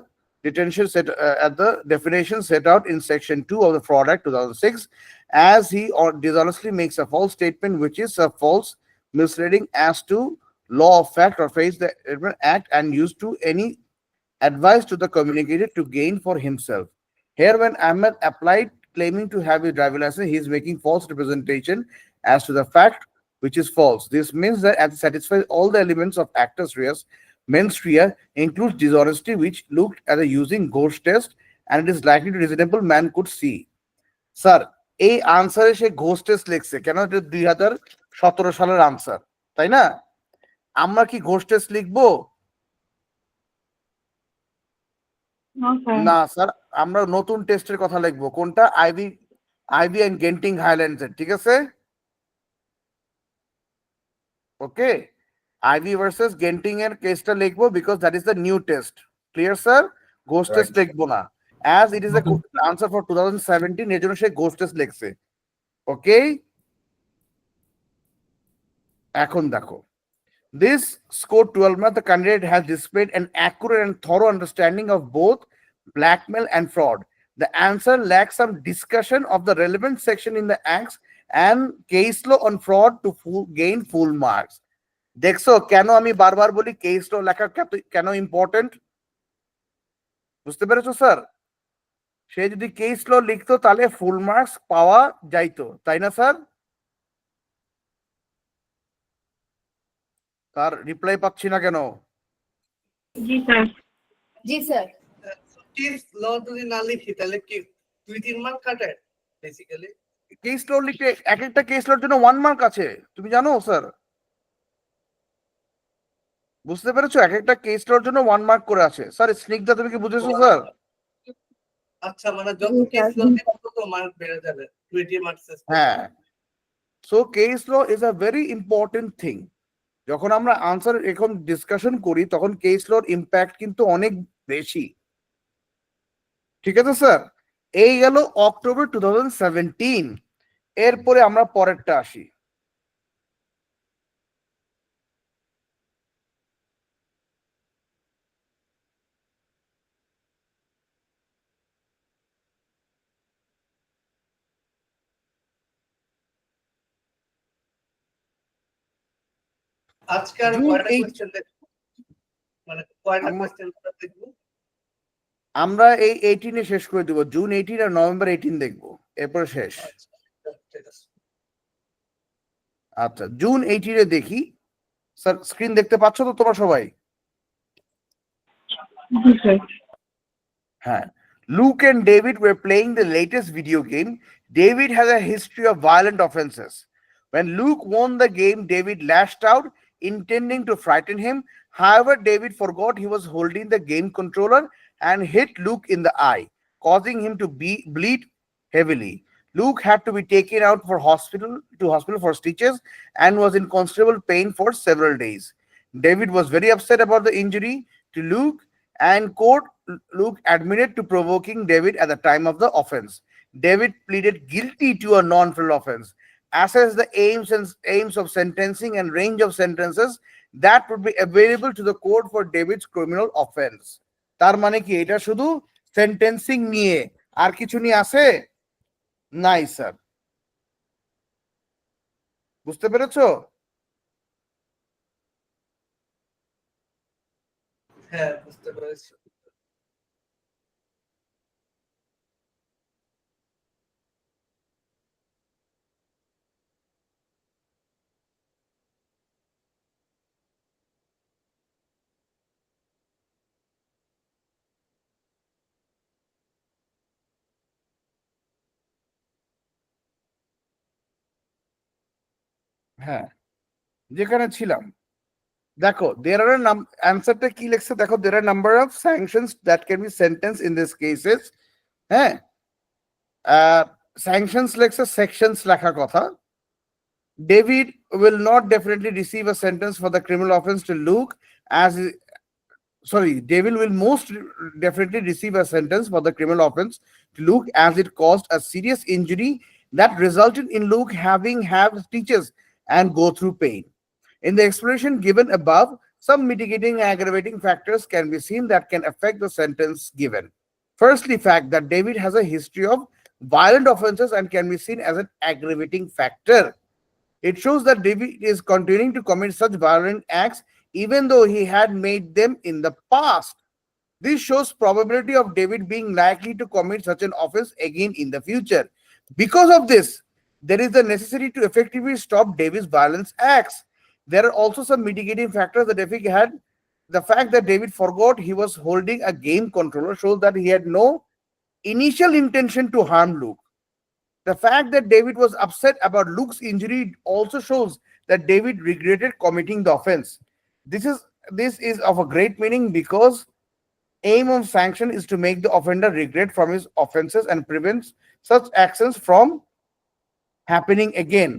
detention set at the definition set out in section 2 of the Fraud Act 2006, as he or dishonestly makes a false statement which is a false misleading as to law of fact or face the act and used to any advice to the communicated to gain for himself. Here when Ahmed applied claiming to have his driver license, he is making false representation as to the fact which is false. This means that it satisfies all the elements of actus reus. Mens rea includes dishonesty, which looked at the using ghost test, and it is likely to reasonable man could see. Sir এই আনসারে সে ghost test লিখছে কেন? এটা 2017 সালের answer, তাই না? আমরা কি ghost test লিখবো? No, sir. না স্যার, আমরা নতুন টেস্টের কথা লিখবো। কোনটা? আইভি এন্ড গেন্টিং হাইল্যান্ডস এর, ঠিক আছে? ওকে, আইভি ভার্সেস গেন্টিং এর কেসটা লিখবো because that is the new test. Clear sir? Ghost test লিখবো না, as it is a answer for 2017 এর জন্য সে ঘোস্ট টেস্ট লিখছে। ওকে, এখন দেখো, this score 12 month the candidate has displayed an accurate and thorough understanding of both blackmail and fraud. The answer lacks some discussion of the relevant section in the acts and case law on fraud to gain full marks. দেখছো কেন আমি বারবার বলি case ল লেখা কেন important? বুঝতে পেরেছো sir? সে যদি কেস ল লিখতো তাহলে ফুল মার্কস পাওয়া যাইতো, তাই না স্যার? তার রিপ্লাই পাচ্ছি না কেন? Ji, sir. জি স্যার। কেস ল যদি না লিখি তাহলে কি 2-3 মার্ক কাটে বেসিক্যালি? কেস ল লিখতে এক একটা কেস লর জন্য 1 মার্ক আছে, তুমি জানো স্যার? বুঝতে পেরেছো? এক একটা কেস লর জন্য 1 মার্ক করে আছে। স্যার স্নিগ্ধা তুমি কি বুঝেছো স্যার? আচ্ছা, মানে যত জি, কেস স্যার। ল দেব তত মার্ক বেড়ে যাবে, 20 মার্কস। হ্যাঁ, so case law is a very important thing. যখন আমরা আনসার এখন ডিসকাশন করি তখন কেস লর ইম্প্যাক্ট কিন্তু অনেক বেশি, ঠিক আছে স্যার? এই গেল অক্টোবর 2017। এরপরে আমরা পরেরটা আসি। আজকে আর June কয়টা 8 কোশ্চেন দেখব? মানে কয়টা আমরা- কোশ্চেন দেখব? আমরা এই 18 এ শেষ করে দিব। জুন 18 আর নভেম্বর 18 দেখবো, এরপরে শেষ। ঠিক আছে। আচ্ছা, জুন 18 এ দেখি। স্যার স্ক্রিন দেখতে পাচ্ছ তো তোমরা সবাই? Ji, sir. হ্যাঁ, Luke and David were playing the latest video game. David has a history of violent offenses. When Luke won the game, David lashed out, intending to frighten him. However, David forgot he was holding the game controller and hit Luke in the eye, causing him to bleed heavily. Luke had to be taken out for hospital for stitches and was in considerable pain for several days. David was very upset about the injury to Luke, and court Luke admitted to provoking David at the time of the offense. David pleaded guilty to a non-fatal offense. Assess the aims of sentencing and range of sentences that would be available to the court for David's criminal offense. তার মানে কি এটা শুধু sentencing নিয়ে, আর কিছু নিয়ে আছে? নাই স্যার। বুঝতে পেরেছো? হ্যাঁ, বুঝতে পেরেছি। হ্যাঁ, যেখানে ছিলাম দেখো, there are অ্যান্সারটা কি লিখছে দেখো, there are number of sanctions that can be sentenced in these cases. হ্যাঁ, sanctions লেখছে, sections লেখা কথা। David will not definitely receive a sentence for the criminal offense to Luke as David will most definitely receive a sentence for the criminal offense to Luke as it caused a serious injury that resulted in Luke having stitches and go through pain. In the explanation given above, some mitigating and aggravating factors can be seen that can affect the sentence given. Firstly, fact that David has a history of violent offenses and can be seen as an aggravating factor. It shows that David is continuing to commit such violent acts even though he had made them in the past. This shows probability of David being likely to commit such an offense again in the future. Because of this, there is the necessity to effectively stop David's violence acts. There are also some mitigating factors that David had. The fact that David forgot he was holding a game controller shows that he had no initial intention to harm Luke. The fact that David was upset about Luke's injury also shows that David regretted committing the offense. This is of a great meaning because aim of sanction is to make the offender regret from his offenses and prevents such actions from happening again.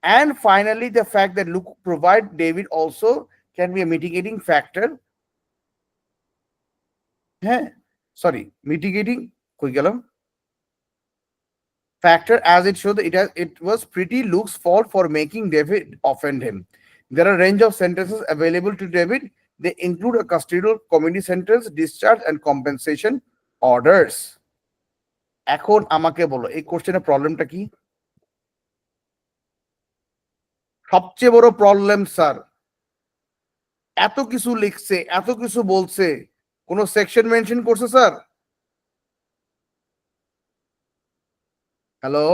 And finally, the fact that Luke provide David also can be a mitigating factor. Mitigating factor, as it showed that it was pretty Luke's fault for making David offend him. There are a range of sentences available to David. They include a custodial community sentence, discharge, and compensation orders. এখন আমাকে বলো এই কোশ্চেনের প্রবলেমটা কি? সবচেয়ে বড় problem sir, এত কিছু লিখছে, এত কিছু বলছে, কোন সেকশন মেনশন করছে স্যার? হ্যালো,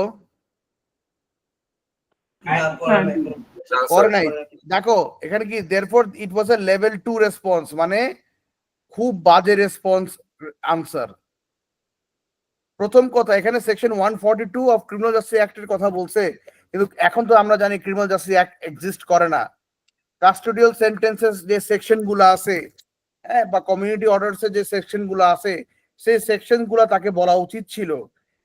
করে নাই। দেখো এখানে কি therefore it was a level 2 response, মানে খুব বাজে রেসপন্স আনসার। প্রথম কথা, এখানে সেকশন 142 অফ ক্রিমিনাল জাস্টিস অ্যাক্টের কথা বলছে, কিন্তু এখন তো আমরা জানি ক্রিমিনাল জাস্টিস অ্যাক্ট এক্সিস্ট করে না। কাস্টোডিয়াল সেন্টেন্সেস যে সেকশন গুলো আছে, হ্যাঁ, বা কমিউনিটি অর্ডারস যে সেকশন গুলো আছে, সেই সেকশন গুলো তাকে বলা উচিত ছিল।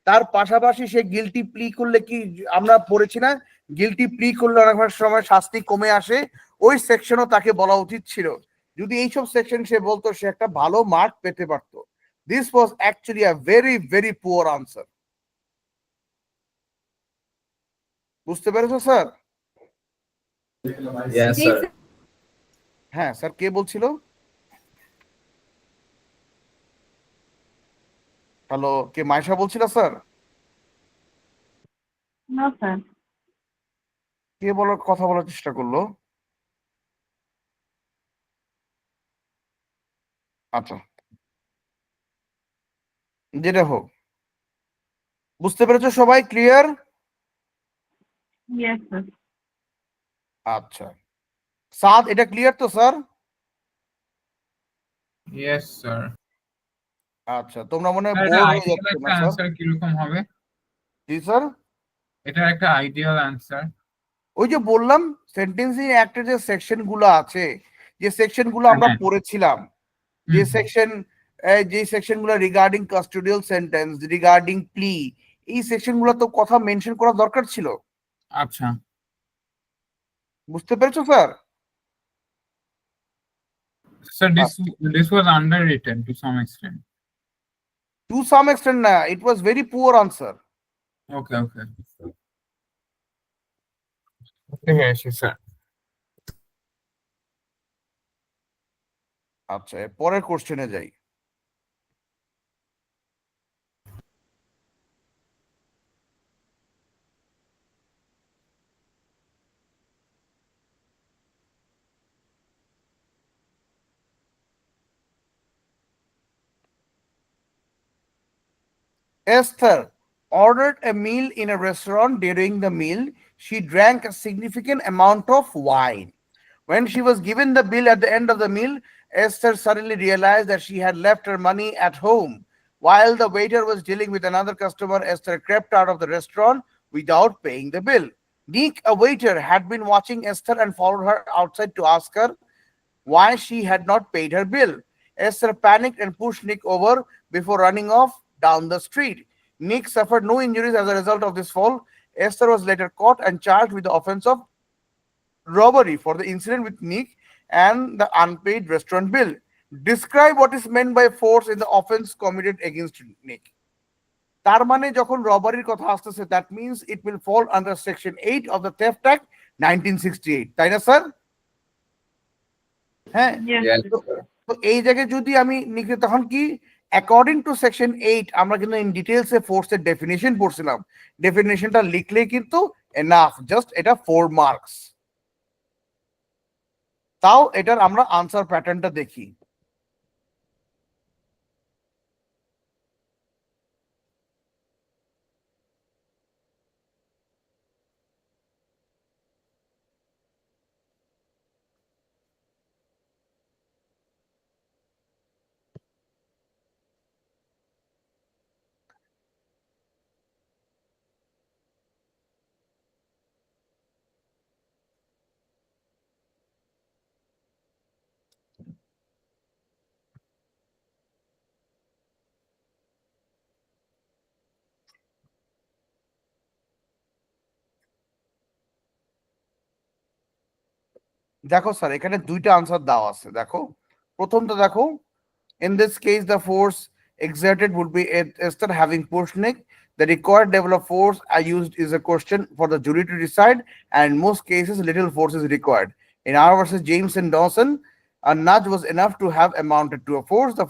তার পাশাপাশি সে গিলটি প্লি করলে কি আমরা পড়েছি না, গিলটি প্লি করলে অনেক সময় শাস্তি কমে আসে, ওই সেকশনও তাকে বলা উচিত ছিল। যদি এইসব সেকশন সে বলতো, সে একটা ভালো মার্ক পেতে পারতো। This was actually a very, very poor answer. বুঝতে পেরেছো স্যার? Yes, sir. হ্যাঁ স্যার, কে বলছিল? হ্যালো, কে মাইশা বলছিল স্যার? No, sir. কে কথা বলার চেষ্টা করলো? আচ্ছা, যেটা হোক, বুঝতে পেরেছো সবাই? ক্লিয়ার? Yes, sir. আচ্ছা, সাদ এটা ক্লিয়ার তো স্যার? Yes, sir. আচ্ছা, তোমরা মনে হয় এটা বোর হয়ে আইডিয়াল যাচ্ছ একটা না স্যার? অ্যান্সার কিরকম হবে? জি স্যার, এটা একটা আইডিয়াল অ্যান্সার। ওই যে বললাম সেন্টেন্সিং অ্যাক্টের যে সেকশন গুলো আছে, যে সেকশন গুলো আমরা পড়েছিলাম, যে সেকশন গুলো রিগার্ডিং কাস্টোডিয়াল সেন্টেন্স, রিগার্ডিং প্লি, এই সেকশন গুলো তো কথা মেনশন করা দরকার ছিল। আচ্ছা, বুঝতে পেরেছো sir? sir, this was underwritten to some extent. To some extent না, it was very poor answer. Okay, okay. Yes, sir. আচ্ছা, পরের কোশ্চেনে যাই। Esther ordered a meal in a restaurant. During the meal, she drank a significant amount of wine. When she was given the bill at the end of the meal, Esther suddenly realized that she had left her money at home. While the waiter was dealing with another customer, Esther crept out of the restaurant without paying the bill. Nick, a waiter, had been watching Esther and followed her outside to ask her why she had not paid her bill. Esther panicked and pushed Nick over before running off down the street. Nick suffered no injuries as a result of this fall. Esther was later caught and charged with the offense of robbery for the incident with Nick and the unpaid restaurant bill. Describe what is meant by force in the offense committed against Nick. তার মানে যখন রবারির কথা আসতেছে, that means it will fall under section 8 of the Theft Act 1968, তাই না sir? হ্যাঁ, Yes. তো এই জায়গায় যদি আমি লিখি তখন কি অ্যাকর্ডিং টু সেকশন 8 আমরা কিন্তু ইন ডিটেইলসে ফোর্সের ডেফিনিশন পড়ছিলাম, ডেফিনিশনটা লিখলে কিন্তু এনাফ, জাস্ট এটা 4 মার্কস। তাও এটার আমরা আনসার প্যাটার্নটা দেখি। দেখো স্যার এখানে দুইটা আনসার দেওয়া আছে, দেখো প্রথমটা দেখো, in this case the force exerted would be Esther having pushed Nick. The required level of force I used is a question for the jury to decide, and in most cases little force is required. In R versus James and Dawson, a nudge was enough to have amounted to a force. The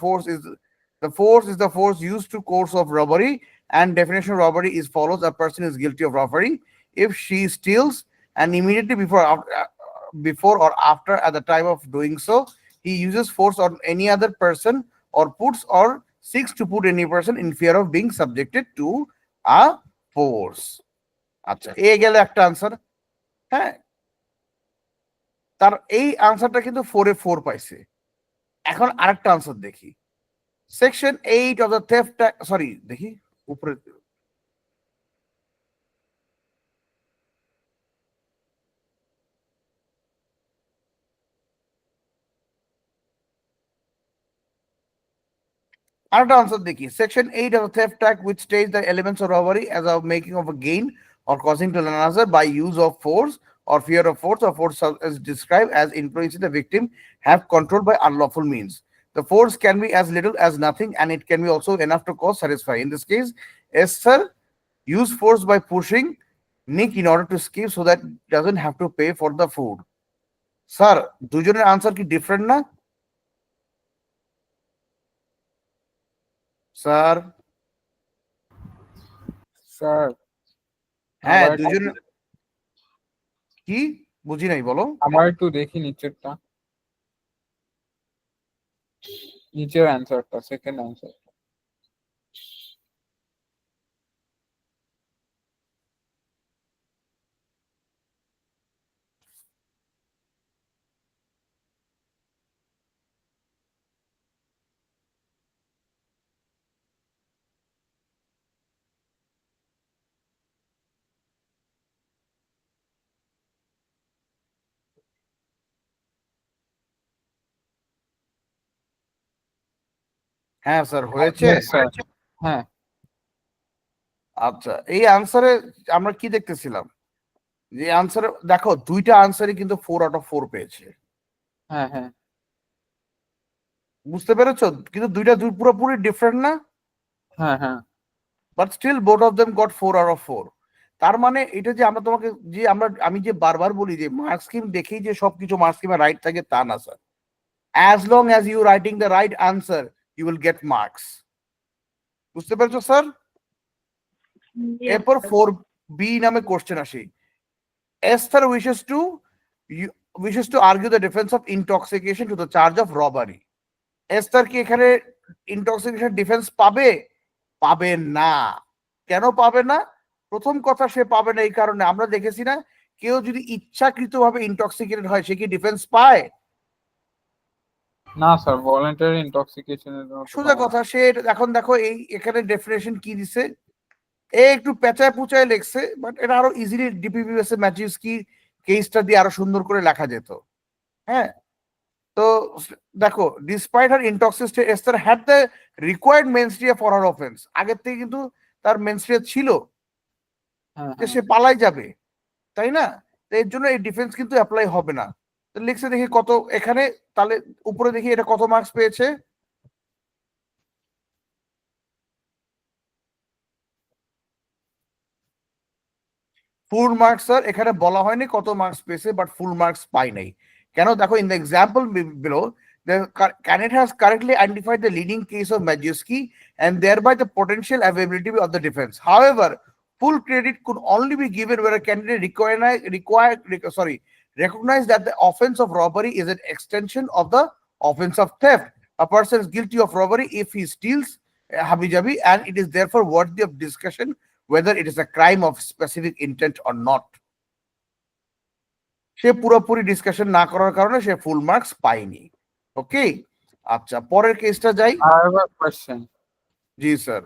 force used to course of robbery, and definition of robbery is follows: a person is guilty of robbery if she steals and immediately before or after at the time of doing so he uses force on any other person or puts or seeks to put any person in fear of being subjected to a force. আচ্ছা এ গেল একটা answer. হ্যাঁ, তার এই আনসারটা কিন্তু 4 এ 4 পাইছে। এখন আরেকটা আনসার দেখি, section 8 of the theft, sorry দেখি উপরে, আরেকটা আনসার দেখি, section 8 of the theft act which states the elements of robbery as of making of a gain or causing to another by use of force or fear of force or force as described as influencing the victim have control by unlawful means. The force can be as little as nothing and it can be also enough to cause satisfy. In this case, Esther used force by pushing Nick in order to escape so that doesn't have to pay for the food. Sir, দুজনের answer কি different না? Sir sir হ্যাঁ আবার দুজন, কি বুঝি নাই বলো। আমার একটু দেখি নিচেরটা, নিচের অ্যান্সারটা, সেকেন্ড অ্যান্সার। হ্যাঁ স্যার হয়েছে। স্যার হ্যাঁ আচ্ছা এই আনসারে আমরা কি দেখতেছিলাম, যে আনসারে দেখো দুইটা আনসারই কিন্তু 4 আউট অফ 4 পেয়েছে, হ্যাঁ হ্যাঁ বুঝতে পেরেছো? কিন্তু দুইটা পুরোপুরি ডিফারেন্ট না, হ্যাঁ হ্যাঁ but still both of them got 4 out of 4। তার মানে এটা যে আমরা তোমাকে যে আমি যে বারবার বলি যে মার্ক স্কিম দেখেই যে সবকিছু মার্ক স্কিমে রাইট থাকে তা না sir. As long as you writing the right answer you will get marks, বুঝতে পেরেছো স্যার? Yes, এরপর sir. 4B নামে কোশ্চেন আসে, Esther wishes to argue the defense of intoxication to the charge of robbery. Esther কি এখানে intoxication defence পাবে? পাবে না। কেন পাবে না? প্রথম কথা সে পাবে না এই কারণে আমরা দেখেছি না, কেউ যদি ইচ্ছাকৃতভাবে ইনটক্সিকেটেড হয় সে কি ডিফেন্স পায়? না স্যার, ভলান্টারি ইনটক্সিকেশনের জন্য তো সোজা পাওয়া কথা, সে এখন দেখো এই এখানে ডেফিনেশন কি দিছে, এ একটু পেঁচায় পুচায় লেখছে, বাট এটা আরো ইজিলি ডিপিপিএস এ ম্যাজিউস্কি কেসটা দিয়ে আরো সুন্দর করে লেখা যেত। হ্যাঁ, তো দেখো despite her intoxication Esther had the required mens rea for her offence, আগের থেকে কিন্তু তার মেনস্ট্রিয়া ছিল, হ্যাঁ যে হ্যাঁ সে পালাই যাবে, তাই না? তো এর জন্য এই ডিফেন্স কিন্তু অ্যাপ্লাই হবে না। তো লিখছে দেখি কত এখানে, তাহলে উপরে দেখি এটা কত মার্কস পেয়েছে। ফুল মার্কস স্যার এখানে বলা হয়নি কত মার্কস পেয়েছে, বাট ফুল মার্কস পাই নাই কেন দেখো, in the example below the candidate has correctly identified the leading case of Majewski and thereby the potential availability of the defense. However, full credit could only be given where a candidate recognize that the offense of robbery is an extension of the offense of theft. A person is guilty of robbery if he steals habijabi, and it is therefore worthy of discussion whether it is a crime of specific intent or not. সে পুরোপুরি discussion না করার কারণে সে full marks পায়নি। ওকে, আচ্ছা পরের কেসটা যাই। আর একটা কোশ্চেন। জি স্যার।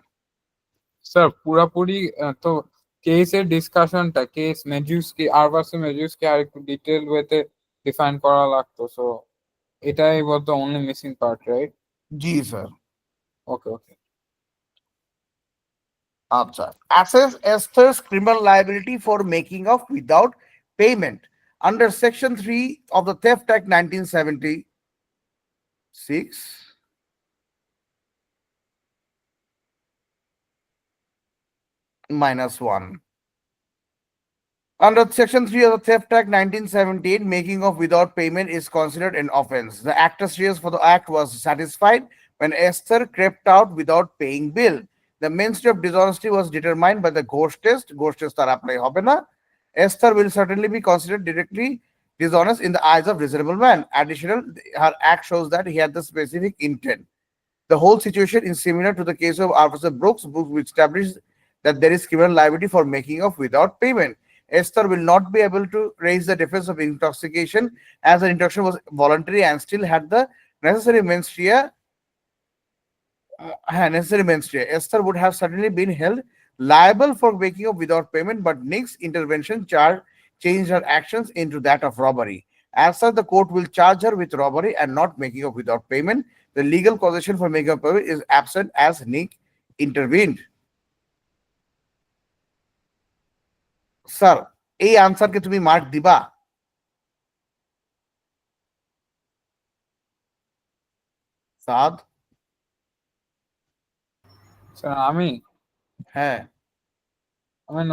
স্যার পুরাপুরি তো কেসের ডিসকাশনটা, কেস মেজুস্কি আর ভার্সেস মেজুস্কি আর একটু ডিটেইল ওয়েতে ডিফাইন করা লাগতো, সো এটাই was the only missing part, right? জি স্যার। Okay okay. আচ্ছা, assess Esther's criminal liability for making off without payment. Under Section 3 of the Theft Act 1976, -1. Under Section 3 of the Theft Act 1978, making off without payment is considered an offense. The actus reus for the act was satisfied when Esther crept out without paying bill. The mainstay of dishonesty was determined by the ghost test. Ghost test tar apply hobe na. Esther will certainly be considered directly dishonest in the eyes of reasonable man. Additional, her act shows that he had the specific intent. The whole situation is similar to the case of Officer Brooks, which established that there is criminal liability for making off without payment. Esther will not be able to raise the defense of intoxication as the intoxication was voluntary and still had the necessary menstruation. Esther would have certainly been held liable for making off without payment, but Nick's intervention changed her actions into that of robbery. As such, the court will charge her with robbery and not making off without payment. The legal causation for making off payment is absent as Nick intervened. Sir এই আনসারকে তুমি mark দিবা? সাদ? Sir আমি হ্যাঁ,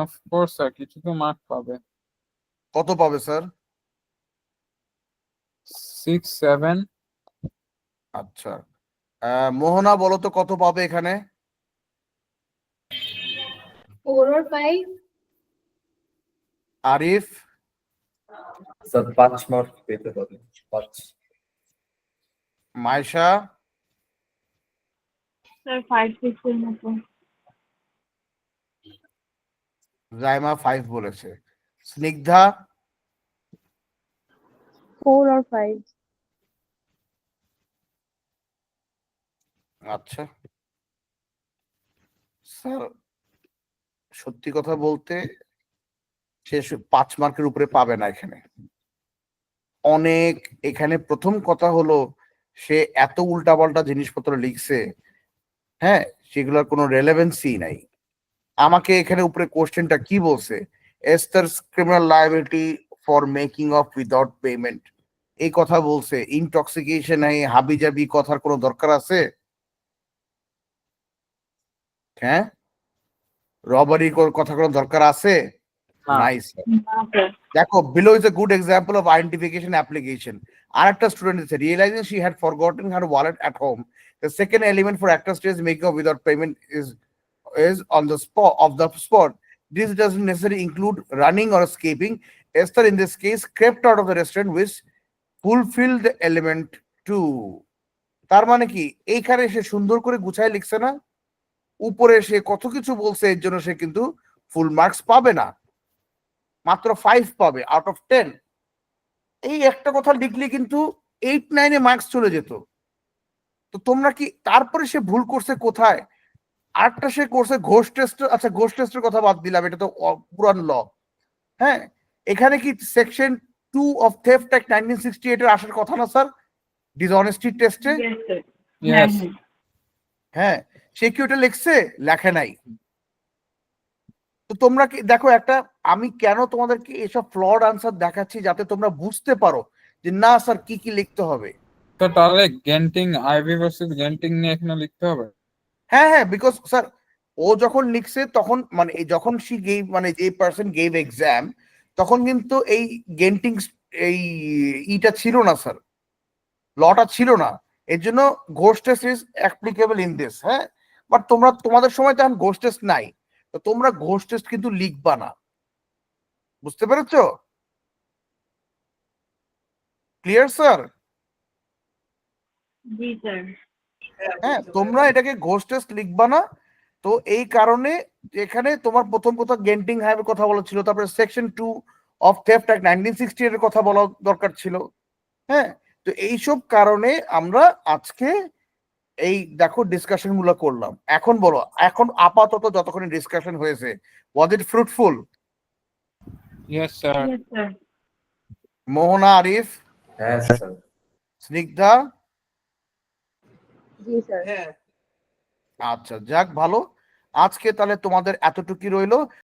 of course sir কিছু তো mark পাবে। কত পাবে স্যার? 6, 7। আচ্ছা, মোহনা বলো তো কত পাবে এখানে? 4 or 5? আরিফ? স্যার 5 মার্ক পেতে পারে 5। মাইশা? Sir, 5, 6 এর মতো। জাইমা 5 বলেছে। স্নিগ্ধা? 4 or 5. আচ্ছা স্যার, সত্যি কথা বলতে সে 5 মার্কের উপরে পাবে না এখানে। অনেক, এখানে প্রথম কথা হলো সে এত উল্টাপাল্টা জিনিসপত্র লিখছে, হ্যাঁ, সেগুলোর কোনো রেলেভেন্সি নাই। আমাকে এখানে উপরে কোশ্চেনটা কি বলছে? Esther's criminal liability for making off without payment, এই কথা বলছে। ইনটক্সিকেশন এই হাবিজাবি কথার কোনো দরকার আছে? হ্যাঁ, রবারি কথা কোনো দরকার আছে? নাইস। দেখো, below is a good example of identification application. Arakta student is realizing she had forgotten her wallet at home. The second element for actor stage making off without payment is on the spot. This doesn't necessarily include running or escaping. Esther in this case crept out of the restaurant, which fulfilled the element 2. তার মানে কি এইখানে সে সুন্দর করে গুছায় লিখছে না, উপরে সে কত কিছু বলছে, এর জন্য সে কিন্তু ফুল মার্কস পাবে না, মাত্র 5 পাবে আউট অফ 10। এই একটা কথা লিখলে কিন্তু 8, 9 মার্কস চলে যেত। তো তোমরা কি, তারপরে সে ভুল করছে কোথায়? আরেকটা সে করছে ঘোষ টেস্ট। আচ্ছা, ঘোষ টেস্টের কথা বাদ দিলাম, এটা তো পুরান ল। হ্যাঁ, এখানে কি সেকশন 2 অফ থেফট অ্যাক্ট 1968 এর আসার কথা না স্যার ডিসঅনেস্টি টেস্টে? Yes, sir. Yes. হ্যাঁ, সে কি ওটা লিখছে? লেখে নাই। তো তোমরা কি দেখো, একটা আমি কেন তোমাদেরকে এসব ফ্লড আনসার দেখাচ্ছি, যাতে তোমরা বুঝতে পারো যে না স্যার কি কি লিখতে হবে। তো তাহলে গেন্টিং, আইভি ভার্সেস গেন্টিং নিয়ে এখানে লিখতে হবে? হ্যাঁ হ্যাঁ, বিকজ স্যার ও যখন লিখছে তখন মানে যখন সি গেভ, মানে যে পার্সন গেভ এক্সাম, তখন কিন্তু এই গেন্টিং এই ইটা ছিল না স্যার, লটা ছিল না। এর জন্য Ghosh test is applicable in this. হ্যাঁ, বাট তোমাদের সময় তো এখন ঘোষ টেস্ট নাই, তো তোমরা ঘোষ টেস্ট কিন্তু লিখবা না। বুঝতে পেরেছো? Clear sir? জি স্যার। হ্যাঁ, তোমরা এটাকে ঘোষ টেস্ট লিখবা না। তো এই কারণে এখানে তোমার প্রথম কথা গেন্টিং হাইভের কথা বলা ছিল, তারপরে সেকশন 2 অফ থেফট অ্যাক্ট 1968 এর কথা বলা দরকার ছিল। হ্যাঁ, তো এইসব কারণে আমরা আজকে এই দেখো ডিসকাশন গুলো করলাম। এখন বলো, এখন আপাতত যতক্ষণ ডিসকাশন হয়েছে, was it fruitful? Yes sir. Yes, sir. Mohana, Arif, হ্যাঁ স্যার। স্নিগ্ধা? জি স্যার। হ্যাঁ। আচ্ছা, যাক ভালো। আজকে তাহলে তোমাদের এতটুকুই রইলো।